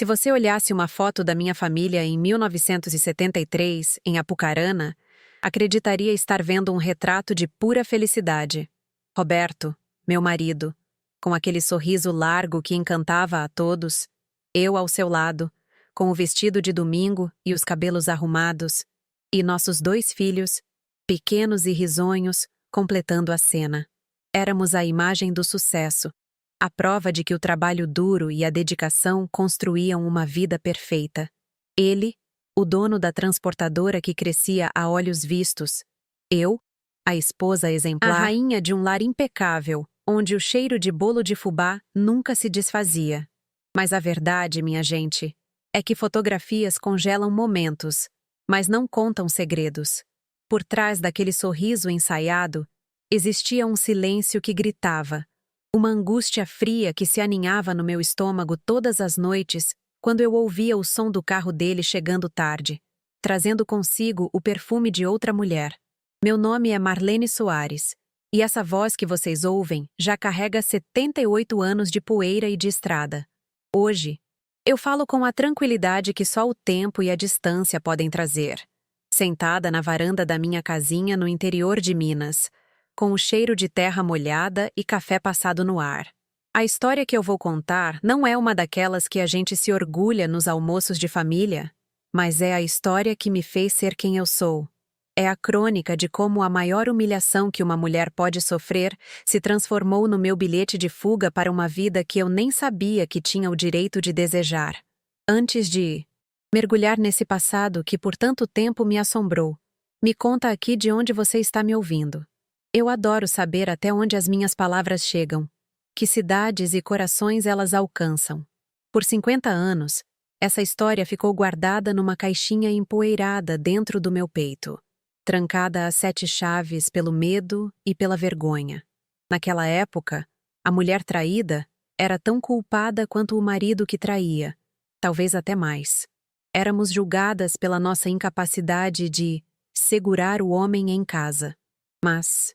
Se você olhasse uma foto da minha família em 1973, em Apucarana, acreditaria estar vendo um retrato de pura felicidade. Roberto, meu marido, com aquele sorriso largo que encantava a todos, eu ao seu lado, com o vestido de domingo e os cabelos arrumados, e nossos 2 filhos, pequenos e risonhos, completando a cena. Éramos a imagem do sucesso, a prova de que o trabalho duro e a dedicação construíam uma vida perfeita. Ele, o dono da transportadora que crescia a olhos vistos. Eu, a esposa exemplar, a rainha de um lar impecável, onde o cheiro de bolo de fubá nunca se desfazia. Mas a verdade, minha gente, é que fotografias congelam momentos, mas não contam segredos. Por trás daquele sorriso ensaiado, existia um silêncio que gritava, uma angústia fria que se aninhava no meu estômago todas as noites quando eu ouvia o som do carro dele chegando tarde, trazendo consigo o perfume de outra mulher. Meu nome é Marlene Soares, e essa voz que vocês ouvem já carrega 78 anos de poeira e de estrada. Hoje, eu falo com a tranquilidade que só o tempo e a distância podem trazer, sentada na varanda da minha casinha no interior de Minas, com o cheiro de terra molhada e café passado no ar. A história que eu vou contar não é uma daquelas que a gente se orgulha nos almoços de família, mas é a história que me fez ser quem eu sou. É a crônica de como a maior humilhação que uma mulher pode sofrer se transformou no meu bilhete de fuga para uma vida que eu nem sabia que tinha o direito de desejar. Antes de mergulhar nesse passado que por tanto tempo me assombrou, me conta aqui de onde você está me ouvindo. Eu adoro saber até onde as minhas palavras chegam, que cidades e corações elas alcançam. Por 50 anos, essa história ficou guardada numa caixinha empoeirada dentro do meu peito, trancada a 7 chaves pelo medo e pela vergonha. Naquela época, a mulher traída era tão culpada quanto o marido que traía, talvez até mais. Éramos julgadas pela nossa incapacidade de segurar o homem em casa. Mas,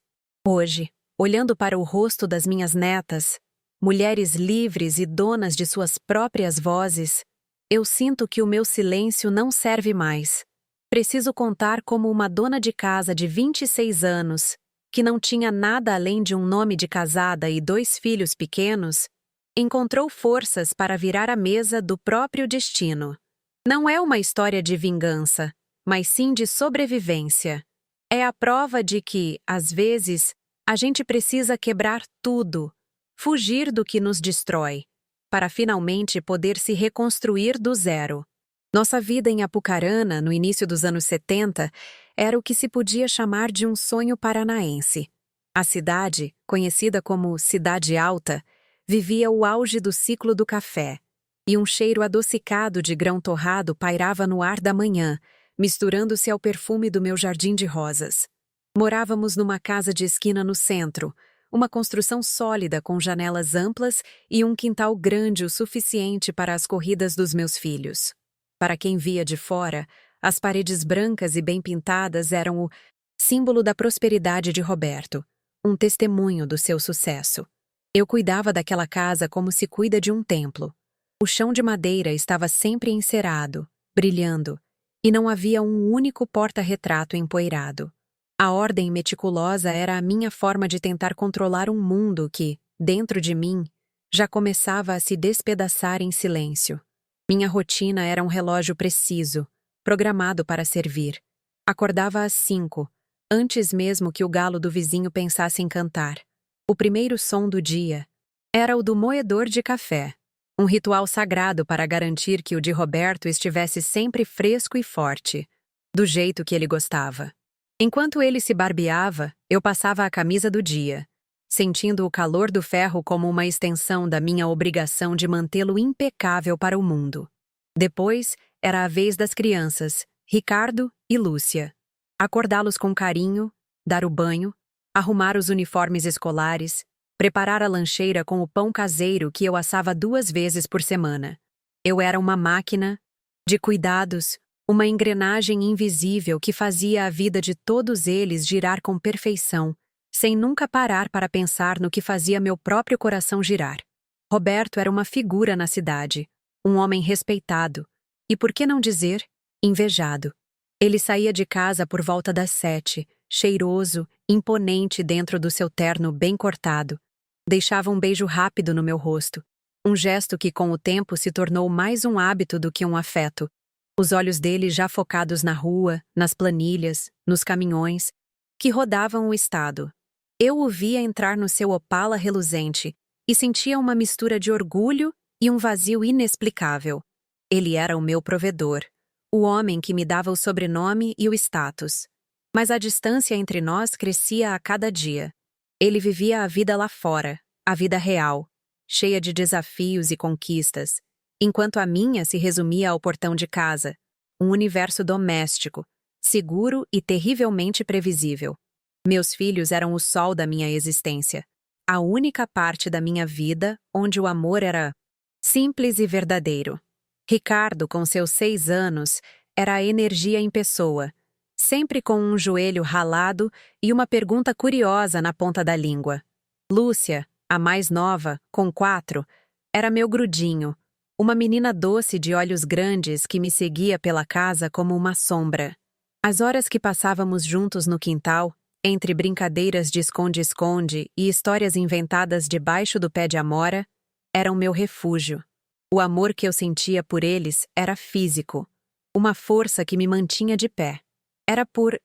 hoje, olhando para o rosto das minhas netas, mulheres livres e donas de suas próprias vozes, eu sinto que o meu silêncio não serve mais. Preciso contar como uma dona de casa de 26 anos, que não tinha nada além de um nome de casada e 2 filhos pequenos, encontrou forças para virar a mesa do próprio destino. Não é uma história de vingança, mas sim de sobrevivência. É a prova de que, às vezes, a gente precisa quebrar tudo, fugir do que nos destrói, para finalmente poder se reconstruir do zero. Nossa vida em Apucarana, no início dos anos 70, era o que se podia chamar de um sonho paranaense. A cidade, conhecida como Cidade Alta, vivia o auge do ciclo do café, e um cheiro adocicado de grão torrado pairava no ar da manhã, misturando-se ao perfume do meu jardim de rosas. Morávamos numa casa de esquina no centro, uma construção sólida com janelas amplas e um quintal grande o suficiente para as corridas dos meus filhos. Para quem via de fora, as paredes brancas e bem pintadas eram o símbolo da prosperidade de Roberto, um testemunho do seu sucesso. Eu cuidava daquela casa como se cuida de um templo. O chão de madeira estava sempre encerado, brilhando, e não havia um único porta-retrato empoeirado. A ordem meticulosa era a minha forma de tentar controlar um mundo que, dentro de mim, já começava a se despedaçar em silêncio. Minha rotina era um relógio preciso, programado para servir. Acordava às 5, antes mesmo que o galo do vizinho pensasse em cantar. O primeiro som do dia era o do moedor de café, um ritual sagrado para garantir que o de Roberto estivesse sempre fresco e forte, do jeito que ele gostava. Enquanto ele se barbeava, eu passava a camisa do dia, sentindo o calor do ferro como uma extensão da minha obrigação de mantê-lo impecável para o mundo. Depois, era a vez das crianças, Ricardo e Lúcia. Acordá-los com carinho, dar o banho, arrumar os uniformes escolares, preparar a lancheira com o pão caseiro que eu assava 2 vezes por semana. Eu era uma máquina de cuidados, uma engrenagem invisível que fazia a vida de todos eles girar com perfeição, sem nunca parar para pensar no que fazia meu próprio coração girar. Roberto era uma figura na cidade, um homem respeitado e, por que não dizer, invejado. Ele saía de casa por volta das 7, cheiroso, imponente dentro do seu terno bem cortado. Deixava um beijo rápido no meu rosto, um gesto que com o tempo se tornou mais um hábito do que um afeto. Os olhos dele já focados na rua, nas planilhas, nos caminhões, que rodavam o estado. Eu o via entrar no seu Opala reluzente e sentia uma mistura de orgulho e um vazio inexplicável. Ele era o meu provedor, o homem que me dava o sobrenome e o status. Mas a distância entre nós crescia a cada dia. Ele vivia a vida lá fora, a vida real, cheia de desafios e conquistas, enquanto a minha se resumia ao portão de casa, um universo doméstico, seguro e terrivelmente previsível. Meus filhos eram o sol da minha existência, a única parte da minha vida onde o amor era simples e verdadeiro. Ricardo, com seus 6 anos, era a energia em pessoa, sempre com um joelho ralado e uma pergunta curiosa na ponta da língua. Lúcia, a mais nova, com 4, era meu grudinho, uma menina doce de olhos grandes que me seguia pela casa como uma sombra. As horas que passávamos juntos no quintal, entre brincadeiras de esconde-esconde e histórias inventadas debaixo do pé de amora, eram meu refúgio. O amor que eu sentia por eles era físico, uma força que me mantinha de pé. Era por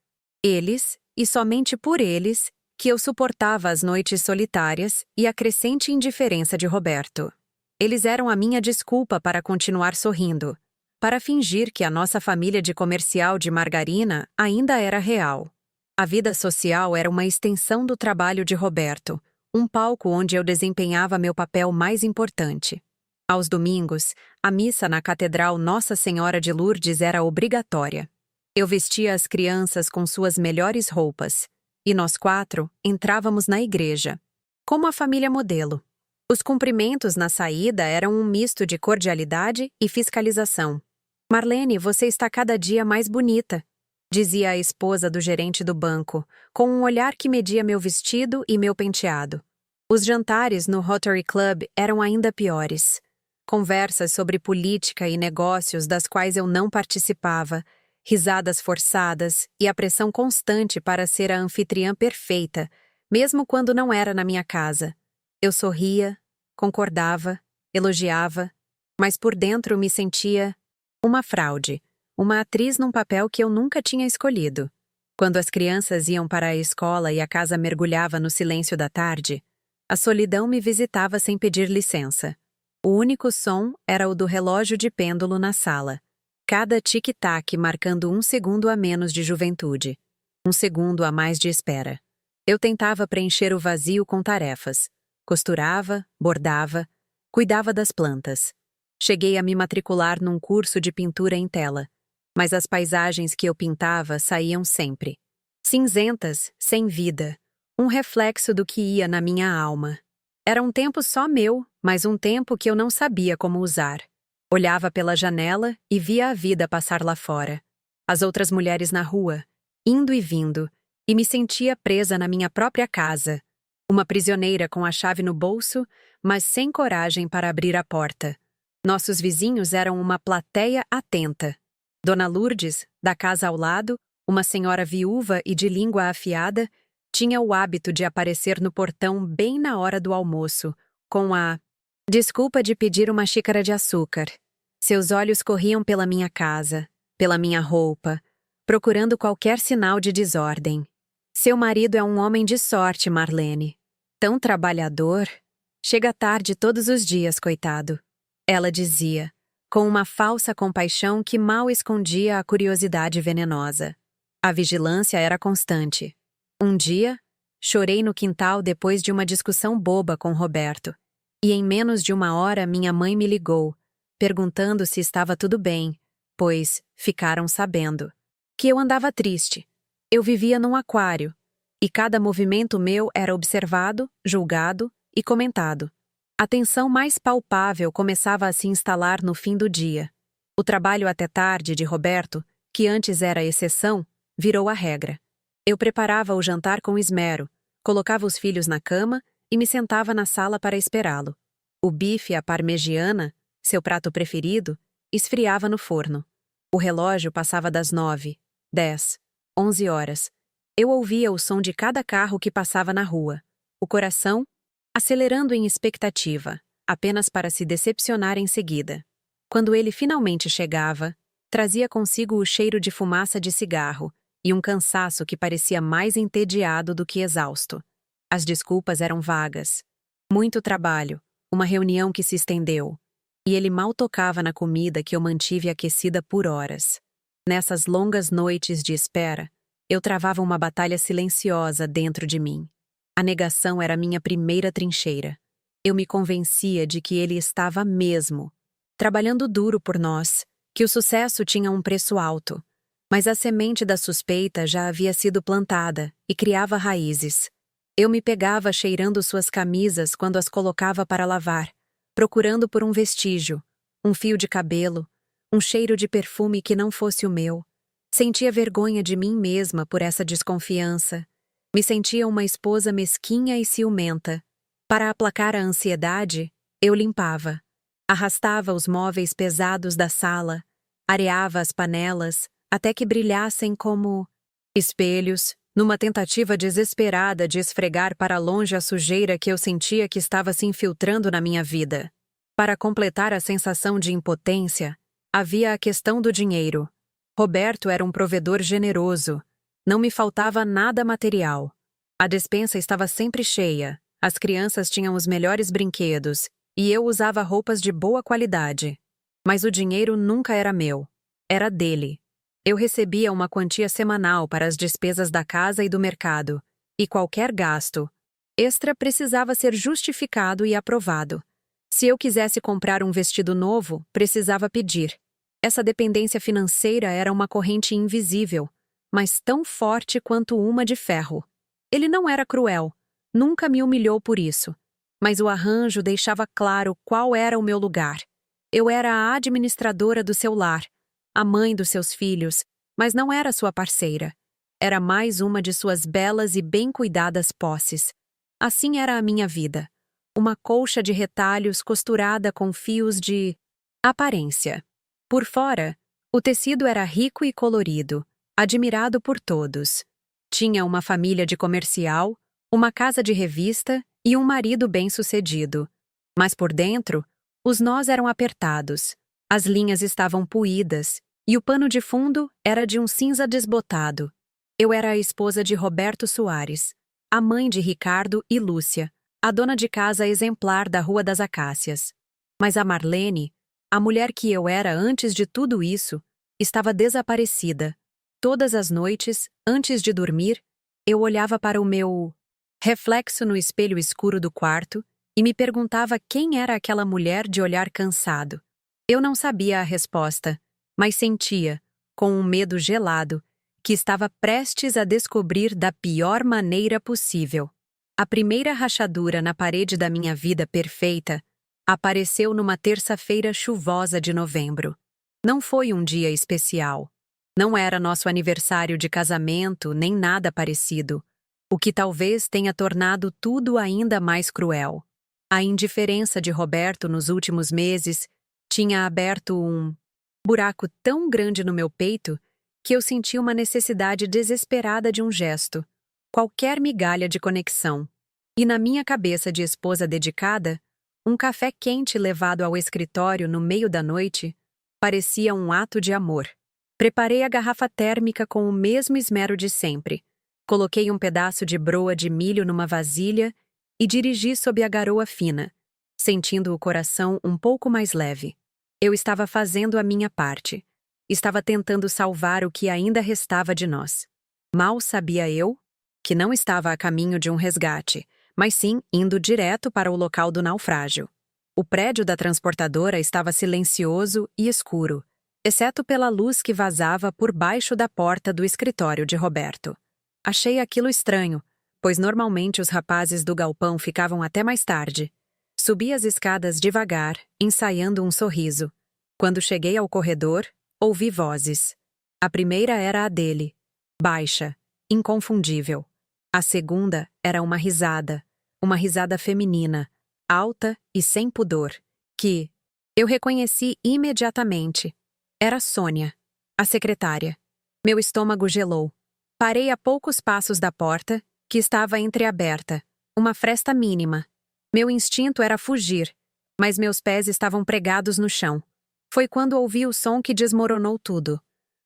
eles, e somente por eles, que eu suportava as noites solitárias e a crescente indiferença de Roberto. Eles eram a minha desculpa para continuar sorrindo, para fingir que a nossa família de comercial de margarina ainda era real. A vida social era uma extensão do trabalho de Roberto, um palco onde eu desempenhava meu papel mais importante. Aos domingos, a missa na Catedral Nossa Senhora de Lourdes era obrigatória. Eu vestia as crianças com suas melhores roupas, e nós 4 entrávamos na igreja, como a família modelo. Os cumprimentos na saída eram um misto de cordialidade e fiscalização. "Marlene, você está cada dia mais bonita", dizia a esposa do gerente do banco, com um olhar que media meu vestido e meu penteado. Os jantares no Rotary Club eram ainda piores. Conversas sobre política e negócios das quais eu não participava, risadas forçadas e a pressão constante para ser a anfitriã perfeita, mesmo quando não era na minha casa. Eu sorria, concordava, elogiava, mas por dentro me sentia uma fraude, uma atriz num papel que eu nunca tinha escolhido. Quando as crianças iam para a escola e a casa mergulhava no silêncio da tarde, a solidão me visitava sem pedir licença. O único som era o do relógio de pêndulo na sala, cada tic-tac marcando 1 segundo a menos de juventude, 1 segundo a mais de espera. Eu tentava preencher o vazio com tarefas. Costurava, bordava, cuidava das plantas. Cheguei a me matricular num curso de pintura em tela, mas as paisagens que eu pintava saíam sempre cinzentas, sem vida, um reflexo do que ia na minha alma. Era um tempo só meu, mas um tempo que eu não sabia como usar. Olhava pela janela e via a vida passar lá fora. As outras mulheres na rua, indo e vindo, e me sentia presa na minha própria casa. Uma prisioneira com a chave no bolso, mas sem coragem para abrir a porta. Nossos vizinhos eram uma plateia atenta. Dona Lourdes, da casa ao lado, uma senhora viúva e de língua afiada, tinha o hábito de aparecer no portão bem na hora do almoço, com a desculpa de pedir uma xícara de açúcar. Seus olhos corriam pela minha casa, pela minha roupa, procurando qualquer sinal de desordem. "Seu marido é um homem de sorte, Marlene. Tão trabalhador. Chega tarde todos os dias, coitado", ela dizia, com uma falsa compaixão que mal escondia a curiosidade venenosa. A vigilância era constante. Um dia, chorei no quintal depois de uma discussão boba com Roberto, e em menos de 1 hora minha mãe me ligou, perguntando se estava tudo bem, pois ficaram sabendo que eu andava triste. Eu vivia num aquário, e cada movimento meu era observado, julgado e comentado. A tensão mais palpável começava a se instalar no fim do dia. O trabalho até tarde de Roberto, que antes era a exceção, virou a regra. Eu preparava o jantar com esmero, colocava os filhos na cama e me sentava na sala para esperá-lo. O bife à parmegiana, seu prato preferido, esfriava no forno. O relógio passava das 9, 10, 11 horas. Eu ouvia o som de cada carro que passava na rua. O coração acelerando em expectativa, apenas para se decepcionar em seguida. Quando ele finalmente chegava, trazia consigo o cheiro de fumaça de cigarro e um cansaço que parecia mais entediado do que exausto. As desculpas eram vagas. Muito trabalho, uma reunião que se estendeu, e ele mal tocava na comida que eu mantive aquecida por horas. Nessas longas noites de espera, eu travava uma batalha silenciosa dentro de mim. A negação era minha primeira trincheira. Eu me convencia de que ele estava mesmo trabalhando duro por nós, que o sucesso tinha um preço alto. Mas a semente da suspeita já havia sido plantada e criava raízes. Eu me pegava cheirando suas camisas quando as colocava para lavar, procurando por um vestígio, um fio de cabelo, um cheiro de perfume que não fosse o meu. Sentia vergonha de mim mesma por essa desconfiança. Me sentia uma esposa mesquinha e ciumenta. Para aplacar a ansiedade, eu limpava. Arrastava os móveis pesados da sala, areava as panelas, até que brilhassem como espelhos, numa tentativa desesperada de esfregar para longe a sujeira que eu sentia que estava se infiltrando na minha vida. Para completar a sensação de impotência, havia a questão do dinheiro. Roberto era um provedor generoso. Não me faltava nada material. A despensa estava sempre cheia, as crianças tinham os melhores brinquedos, e eu usava roupas de boa qualidade. Mas o dinheiro nunca era meu. Era dele. Eu recebia uma quantia semanal para as despesas da casa e do mercado, e qualquer gasto extra precisava ser justificado e aprovado. Se eu quisesse comprar um vestido novo, precisava pedir. Essa dependência financeira era uma corrente invisível, mas tão forte quanto uma de ferro. Ele não era cruel, nunca me humilhou por isso, mas o arranjo deixava claro qual era o meu lugar. Eu era a administradora do seu lar, a mãe dos seus filhos, mas não era sua parceira. Era mais uma de suas belas e bem cuidadas posses. Assim era a minha vida. Uma colcha de retalhos costurada com fios de aparência. Por fora, o tecido era rico e colorido, admirado por todos. Tinha uma família de comercial, uma casa de revista e um marido bem-sucedido. Mas por dentro, os nós eram apertados, as linhas estavam puídas e o pano de fundo era de um cinza desbotado. Eu era a esposa de Roberto Soares, a mãe de Ricardo e Lúcia, a dona de casa exemplar da Rua das Acácias. Mas a Marlene, a mulher que eu era antes de tudo isso, estava desaparecida. Todas as noites, antes de dormir, eu olhava para o meu reflexo no espelho escuro do quarto e me perguntava quem era aquela mulher de olhar cansado. Eu não sabia a resposta, mas sentia, com um medo gelado, que estava prestes a descobrir da pior maneira possível. A primeira rachadura na parede da minha vida perfeita apareceu numa terça-feira chuvosa de novembro. Não foi um dia especial. Não era nosso aniversário de casamento nem nada parecido, o que talvez tenha tornado tudo ainda mais cruel. A indiferença de Roberto nos últimos meses tinha aberto um buraco tão grande no meu peito que eu senti uma necessidade desesperada de um gesto, qualquer migalha de conexão. E na minha cabeça de esposa dedicada, um café quente levado ao escritório no meio da noite parecia um ato de amor. Preparei a garrafa térmica com o mesmo esmero de sempre. Coloquei um pedaço de broa de milho numa vasilha e dirigi sob a garoa fina, sentindo o coração um pouco mais leve. Eu estava fazendo a minha parte. Estava tentando salvar o que ainda restava de nós. Mal sabia eu que não estava a caminho de um resgate, mas sim indo direto para o local do naufrágio. O prédio da transportadora estava silencioso e escuro, exceto pela luz que vazava por baixo da porta do escritório de Roberto. Achei aquilo estranho, pois normalmente os rapazes do galpão ficavam até mais tarde. Subi as escadas devagar, ensaiando um sorriso. Quando cheguei ao corredor, ouvi vozes. A primeira era a dele, baixa, inconfundível. A segunda era uma risada feminina, alta e sem pudor, que Eu reconheci imediatamente. Era Sônia, a secretária. Meu estômago gelou. Parei a poucos passos da porta, que estava entreaberta, uma fresta mínima. Meu instinto era fugir, mas meus pés estavam pregados no chão. Foi quando ouvi o som que desmoronou tudo.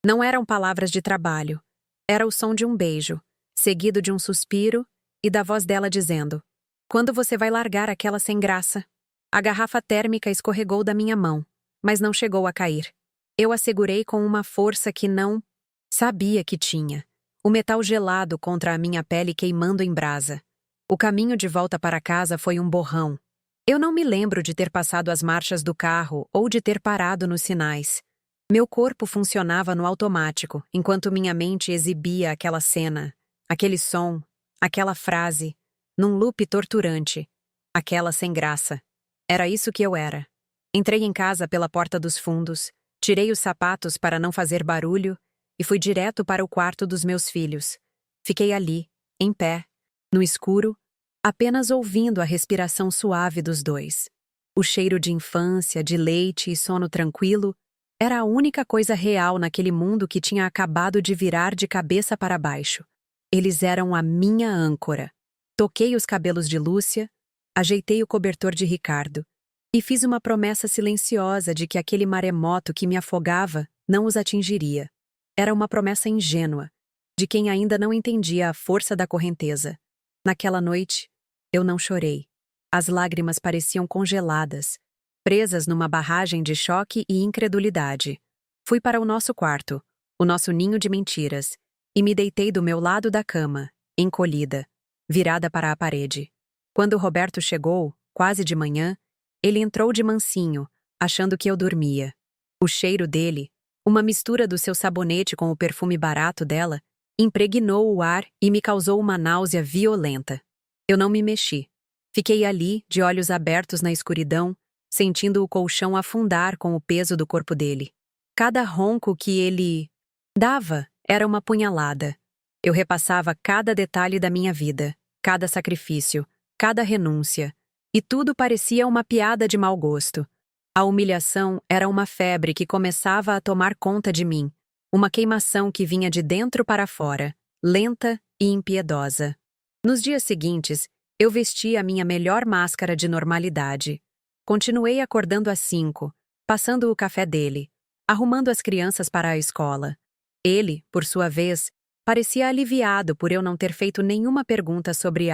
Não eram palavras de trabalho. Era o som de um beijo, seguido de um suspiro e da voz dela dizendo: "Quando você vai largar aquela sem graça?" A garrafa térmica escorregou da minha mão, mas não chegou a cair. Eu a segurei com uma força que não sabia que tinha. O metal gelado contra a minha pele queimando em brasa. O caminho de volta para casa foi um borrão. Eu não me lembro de ter passado as marchas do carro ou de ter parado nos sinais. Meu corpo funcionava no automático, enquanto minha mente exibia aquela cena, aquele som, aquela frase, num loop torturante. Aquela sem graça. Era isso que eu era. Entrei em casa pela porta dos fundos, tirei os sapatos para não fazer barulho e fui direto para o quarto dos meus filhos. Fiquei ali, em pé, no escuro, apenas ouvindo a respiração suave dos dois. O cheiro de infância, de leite e sono tranquilo era a única coisa real naquele mundo que tinha acabado de virar de cabeça para baixo. Eles eram a minha âncora. Toquei os cabelos de Lúcia, ajeitei o cobertor de Ricardo e fiz uma promessa silenciosa de que aquele maremoto que me afogava não os atingiria. Era uma promessa ingênua, de quem ainda não entendia a força da correnteza. Naquela noite, eu não chorei. As lágrimas pareciam congeladas, presas numa barragem de choque e incredulidade. Fui para o nosso quarto, o nosso ninho de mentiras, e me deitei do meu lado da cama, encolhida, virada para a parede. Quando Roberto chegou, quase de manhã, ele entrou de mansinho, achando que eu dormia. O cheiro dele, uma mistura do seu sabonete com o perfume barato dela, impregnou o ar e me causou uma náusea violenta. Eu não me mexi. Fiquei ali, de olhos abertos na escuridão, sentindo o colchão afundar com o peso do corpo dele. Cada ronco que ele dava era uma punhalada. Eu repassava cada detalhe da minha vida, cada sacrifício, cada renúncia, e tudo parecia uma piada de mau gosto. A humilhação era uma febre que começava a tomar conta de mim, uma queimação que vinha de dentro para fora, lenta e impiedosa. Nos dias seguintes, eu vesti a minha melhor máscara de normalidade. Continuei acordando às 5, passando o café dele, arrumando as crianças para a escola. Ele, por sua vez, parecia aliviado por eu não ter feito nenhuma pergunta sobre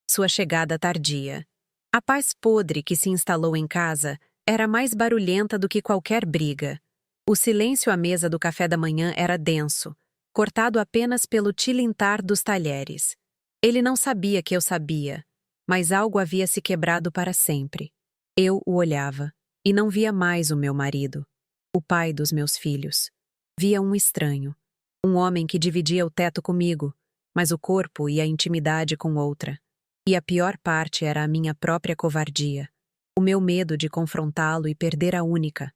sua chegada tardia. A paz podre que se instalou em casa era mais barulhenta do que qualquer briga. O silêncio à mesa do café da manhã era denso, cortado apenas pelo tilintar dos talheres. Ele não sabia que eu sabia, mas algo havia se quebrado para sempre. Eu o olhava e não via mais o meu marido, o pai dos meus filhos. Via um estranho, um homem que dividia o teto comigo, mas o corpo e a intimidade com outra. E a pior parte era a minha própria covardia, o meu medo de confrontá-lo e perder a única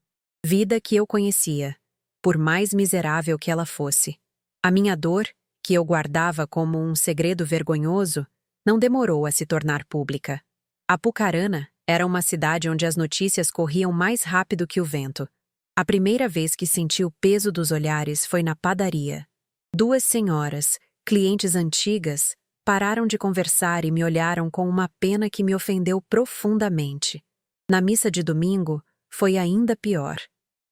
vida que eu conhecia, por mais miserável que ela fosse. A minha dor, que eu guardava como um segredo vergonhoso, não demorou a se tornar pública. Apucarana era uma cidade onde as notícias corriam mais rápido que o vento. A primeira vez que senti o peso dos olhares foi na padaria. Duas senhoras, clientes antigas, pararam de conversar e me olharam com uma pena que me ofendeu profundamente. Na missa de domingo, foi ainda pior.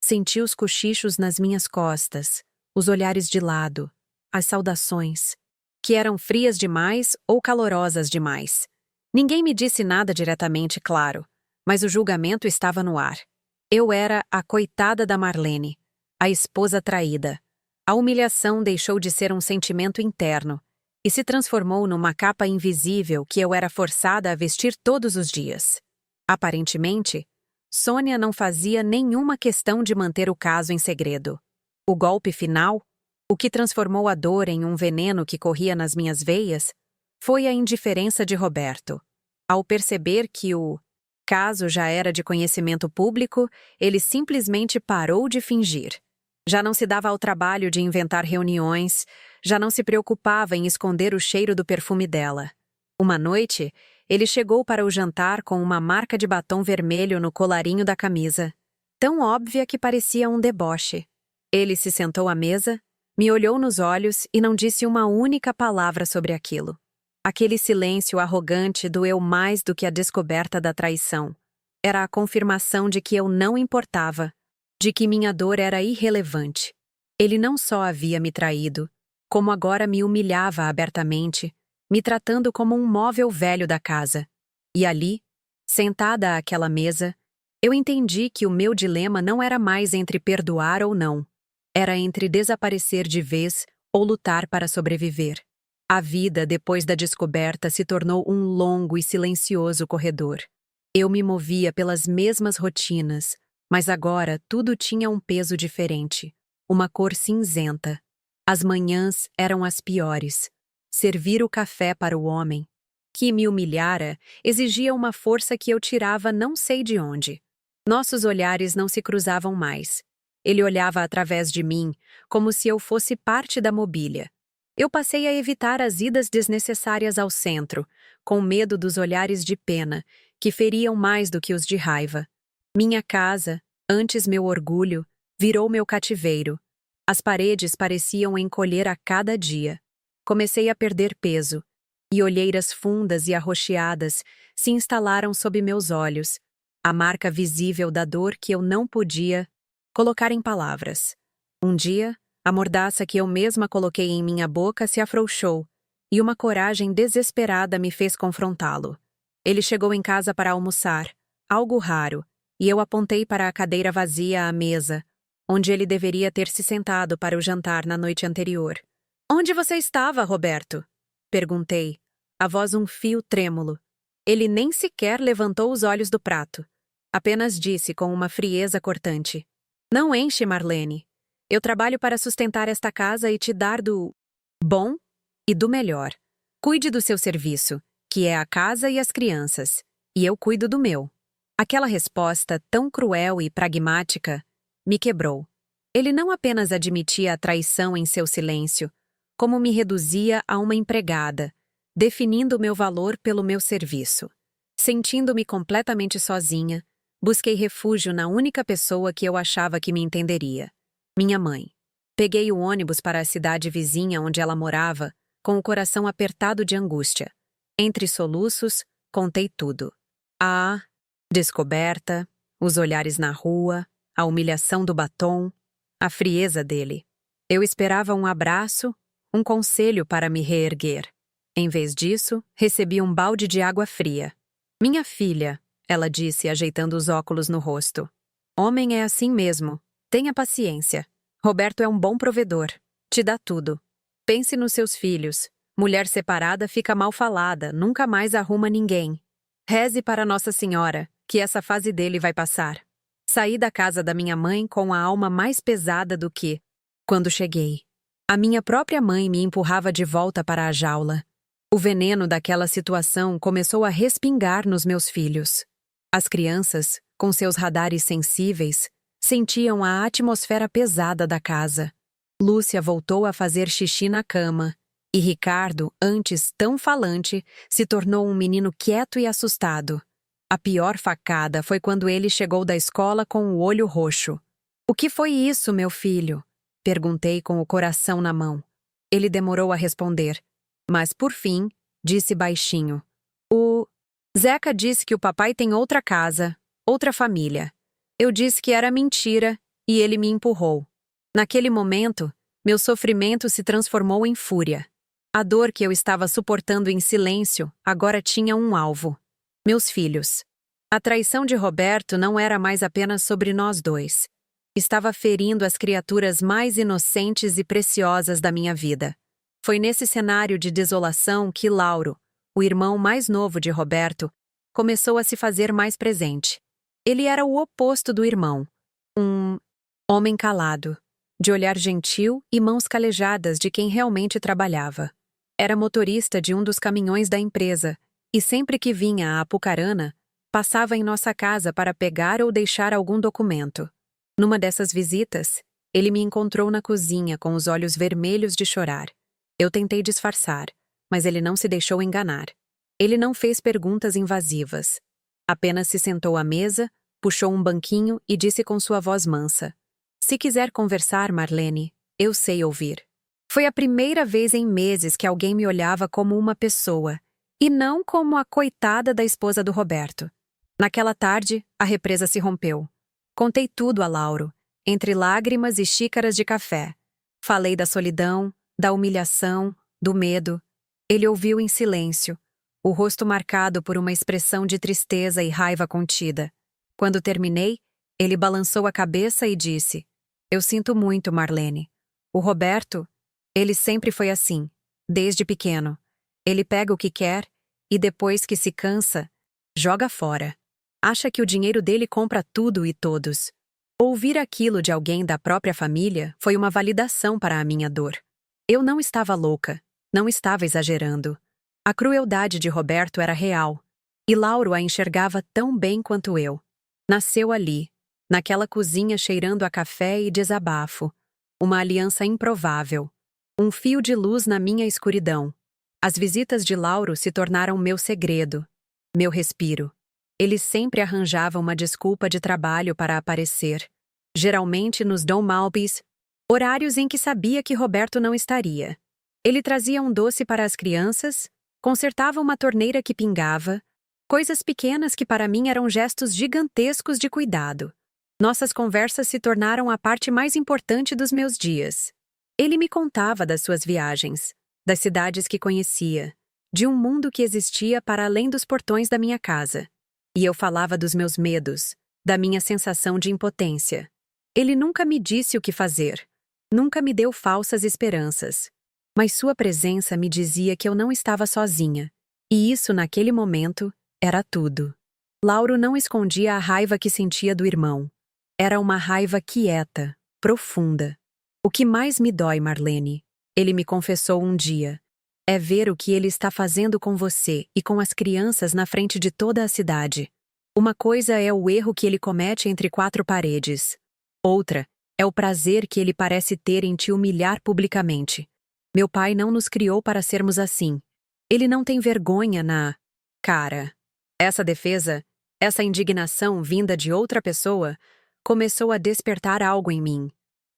Senti os cochichos nas minhas costas, os olhares de lado, as saudações, que eram frias demais ou calorosas demais. Ninguém me disse nada diretamente, claro, mas o julgamento estava no ar. Eu era a coitada da Marlene, a esposa traída. A humilhação deixou de ser um sentimento interno e se transformou numa capa invisível que eu era forçada a vestir todos os dias. Aparentemente, Sônia não fazia nenhuma questão de manter o caso em segredo. O golpe final, o que transformou a dor em um veneno que corria nas minhas veias, foi a indiferença de Roberto. Ao perceber que o caso já era de conhecimento público, ele simplesmente parou de fingir. Já não se dava ao trabalho de inventar reuniões, já não se preocupava em esconder o cheiro do perfume dela. Uma noite, Ele chegou para o jantar com uma marca de batom vermelho no colarinho da camisa, tão óbvia que parecia um deboche. Ele se sentou à mesa, me olhou nos olhos e não disse uma única palavra sobre aquilo. Aquele silêncio arrogante doeu mais do que a descoberta da traição. Era a confirmação de que eu não importava, de que minha dor era irrelevante. Ele não só havia me traído, como agora me humilhava abertamente, me tratando como um móvel velho da casa. E ali, sentada àquela mesa, eu entendi que o meu dilema não era mais entre perdoar ou não. Era entre desaparecer de vez ou lutar para sobreviver. A vida, depois da descoberta, se tornou um longo e silencioso corredor. Eu me movia pelas mesmas rotinas, mas agora tudo tinha um peso diferente, uma cor cinzenta. As manhãs eram as piores. Servir o café para o homem, que me humilhara, exigia uma força que eu tirava não sei de onde. Nossos olhares não se cruzavam mais. Ele olhava através de mim, como se eu fosse parte da mobília. Eu passei a evitar as idas desnecessárias ao centro, com medo dos olhares de pena, que feriam mais do que os de raiva. Minha casa, antes meu orgulho, virou meu cativeiro. As paredes pareciam encolher a cada dia. Comecei a perder peso, e olheiras fundas e arroxeadas se instalaram sob meus olhos, a marca visível da dor que eu não podia colocar em palavras. Um dia, a mordaça que eu mesma coloquei em minha boca se afrouxou, e uma coragem desesperada me fez confrontá-lo. Ele chegou em casa para almoçar, algo raro, e eu apontei para a cadeira vazia à mesa, onde ele deveria ter se sentado para o jantar na noite anterior. "Onde você estava, Roberto?" perguntei, a voz um fio trêmulo. Ele nem sequer levantou os olhos do prato. Apenas disse com uma frieza cortante: "Não enche, Marlene. Eu trabalho para sustentar esta casa e te dar do bom e do melhor. Cuide do seu serviço, que é a casa e as crianças, e eu cuido do meu." Aquela resposta, tão cruel e pragmática, me quebrou. Ele não apenas admitia a traição em seu silêncio, como me reduzia a uma empregada, definindo meu valor pelo meu serviço. Sentindo-me completamente sozinha, busquei refúgio na única pessoa que eu achava que me entenderia: minha mãe. Peguei o ônibus para a cidade vizinha onde ela morava, com o coração apertado de angústia. Entre soluços, contei tudo. A descoberta, os olhares na rua, a humilhação do batom, a frieza dele. Eu esperava um abraço, um conselho para me reerguer. Em vez disso, recebi um balde de água fria. "Minha filha", ela disse, ajeitando os óculos no rosto. "Homem é assim mesmo. Tenha paciência. Roberto é um bom provedor. Te dá tudo. Pense nos seus filhos. Mulher separada fica mal falada, nunca mais arruma ninguém. Reze para Nossa Senhora, que essa fase dele vai passar." Saí da casa da minha mãe com a alma mais pesada do que quando cheguei. A minha própria mãe me empurrava de volta para a jaula. O veneno daquela situação começou a respingar nos meus filhos. As crianças, com seus radares sensíveis, sentiam a atmosfera pesada da casa. Lúcia voltou a fazer xixi na cama, e Ricardo, antes tão falante, se tornou um menino quieto e assustado. A pior facada foi quando ele chegou da escola com o olho roxo. "O que foi isso, meu filho?" perguntei com o coração na mão. Ele demorou a responder, mas por fim, disse baixinho: "O Zeca disse que o papai tem outra casa, outra família. Eu disse que era mentira e ele me empurrou." Naquele momento, meu sofrimento se transformou em fúria. A dor que eu estava suportando em silêncio agora tinha um alvo: meus filhos. A traição de Roberto não era mais apenas sobre nós dois. Estava ferindo as criaturas mais inocentes e preciosas da minha vida. Foi nesse cenário de desolação que Lauro, o irmão mais novo de Roberto, começou a se fazer mais presente. Ele era o oposto do irmão. Um homem calado, de olhar gentil e mãos calejadas de quem realmente trabalhava. Era motorista de um dos caminhões da empresa, e sempre que vinha a Apucarana, passava em nossa casa para pegar ou deixar algum documento. Numa dessas visitas, ele me encontrou na cozinha com os olhos vermelhos de chorar. Eu tentei disfarçar, mas ele não se deixou enganar. Ele não fez perguntas invasivas. Apenas se sentou à mesa, puxou um banquinho e disse com sua voz mansa: "Se quiser conversar, Marlene, eu sei ouvir." Foi a primeira vez em meses que alguém me olhava como uma pessoa, e não como a coitada da esposa do Roberto. Naquela tarde, a represa se rompeu. Contei tudo a Lauro, entre lágrimas e xícaras de café. Falei da solidão, da humilhação, do medo. Ele ouviu em silêncio, o rosto marcado por uma expressão de tristeza e raiva contida. Quando terminei, ele balançou a cabeça e disse: "Eu sinto muito, Marlene. O Roberto, ele sempre foi assim, desde pequeno. Ele pega o que quer e depois que se cansa, joga fora. Acha que o dinheiro dele compra tudo e todos." Ouvir aquilo de alguém da própria família foi uma validação para a minha dor. Eu não estava louca, não estava exagerando. A crueldade de Roberto era real, e Lauro a enxergava tão bem quanto eu. Nasceu ali, naquela cozinha cheirando a café e desabafo. Uma aliança improvável. Um fio de luz na minha escuridão. As visitas de Lauro se tornaram meu segredo, meu respiro. Ele sempre arranjava uma desculpa de trabalho para aparecer, geralmente nos Dom Malbis, horários em que sabia que Roberto não estaria. Ele trazia um doce para as crianças, consertava uma torneira que pingava, coisas pequenas que para mim eram gestos gigantescos de cuidado. Nossas conversas se tornaram a parte mais importante dos meus dias. Ele me contava das suas viagens, das cidades que conhecia, de um mundo que existia para além dos portões da minha casa. E eu falava dos meus medos, da minha sensação de impotência. Ele nunca me disse o que fazer, nunca me deu falsas esperanças. Mas sua presença me dizia que eu não estava sozinha. E isso, naquele momento, era tudo. Lauro não escondia a raiva que sentia do irmão. Era uma raiva quieta, profunda. "O que mais me dói, Marlene", ele me confessou um dia, "é ver o que ele está fazendo com você e com as crianças na frente de toda a cidade. Uma coisa é o erro que ele comete entre quatro paredes. Outra é o prazer que ele parece ter em te humilhar publicamente. Meu pai não nos criou para sermos assim. Ele não tem vergonha na cara." Essa defesa, essa indignação vinda de outra pessoa, começou a despertar algo em mim.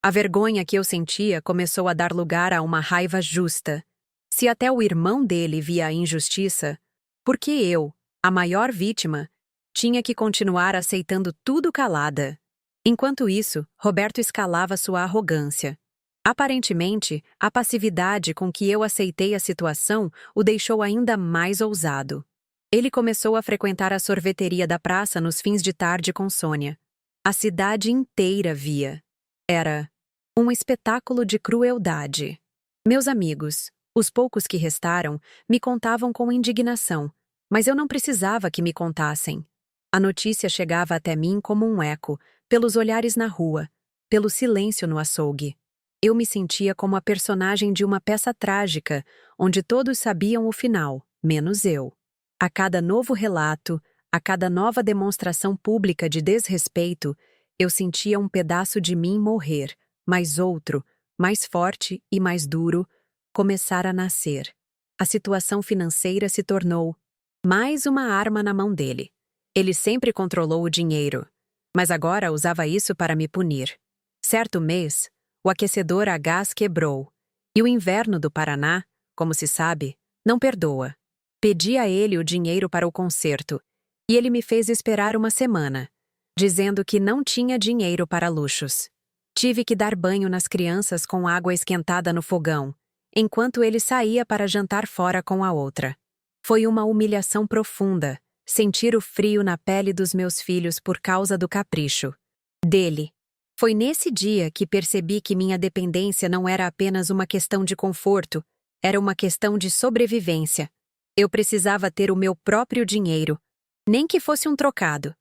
A vergonha que eu sentia começou a dar lugar a uma raiva justa. Se até o irmão dele via a injustiça, por que eu, a maior vítima, tinha que continuar aceitando tudo calada? Enquanto isso, Roberto escalava sua arrogância. Aparentemente, a passividade com que eu aceitei a situação o deixou ainda mais ousado. Ele começou a frequentar a sorveteria da praça nos fins de tarde com Sônia. A cidade inteira via. Era um espetáculo de crueldade. Meus amigos, os poucos que restaram, me contavam com indignação, mas eu não precisava que me contassem. A notícia chegava até mim como um eco, pelos olhares na rua, pelo silêncio no açougue. Eu me sentia como a personagem de uma peça trágica, onde todos sabiam o final, menos eu. A cada novo relato, a cada nova demonstração pública de desrespeito, eu sentia um pedaço de mim morrer, mas outro, mais forte e mais duro, começar a nascer. A situação financeira se tornou mais uma arma na mão dele. Ele sempre controlou o dinheiro, mas agora usava isso para me punir. Certo mês, o aquecedor a gás quebrou, e o inverno do Paraná, como se sabe, não perdoa. Pedi a ele o dinheiro para o conserto, e ele me fez esperar uma semana, dizendo que não tinha dinheiro para luxos. Tive que dar banho nas crianças com água esquentada no fogão, enquanto ele saía para jantar fora com a outra. Foi uma humilhação profunda, sentir o frio na pele dos meus filhos por causa do capricho dele. Foi nesse dia que percebi que minha dependência não era apenas uma questão de conforto, era uma questão de sobrevivência. Eu precisava ter o meu próprio dinheiro, nem que fosse um trocado.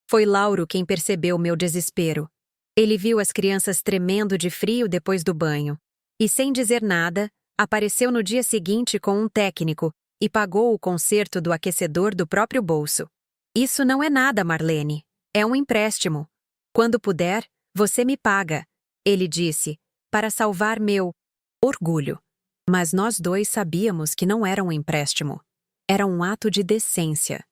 Foi Lauro quem percebeu meu desespero. Ele viu as crianças tremendo de frio depois do banho. E sem dizer nada, apareceu no dia seguinte com um técnico e pagou o conserto do aquecedor do próprio bolso. "Isso não é nada, Marlene. É um empréstimo. Quando puder, você me paga", ele disse, para salvar meu orgulho. Mas nós dois sabíamos que não era um empréstimo. Era um ato de decência.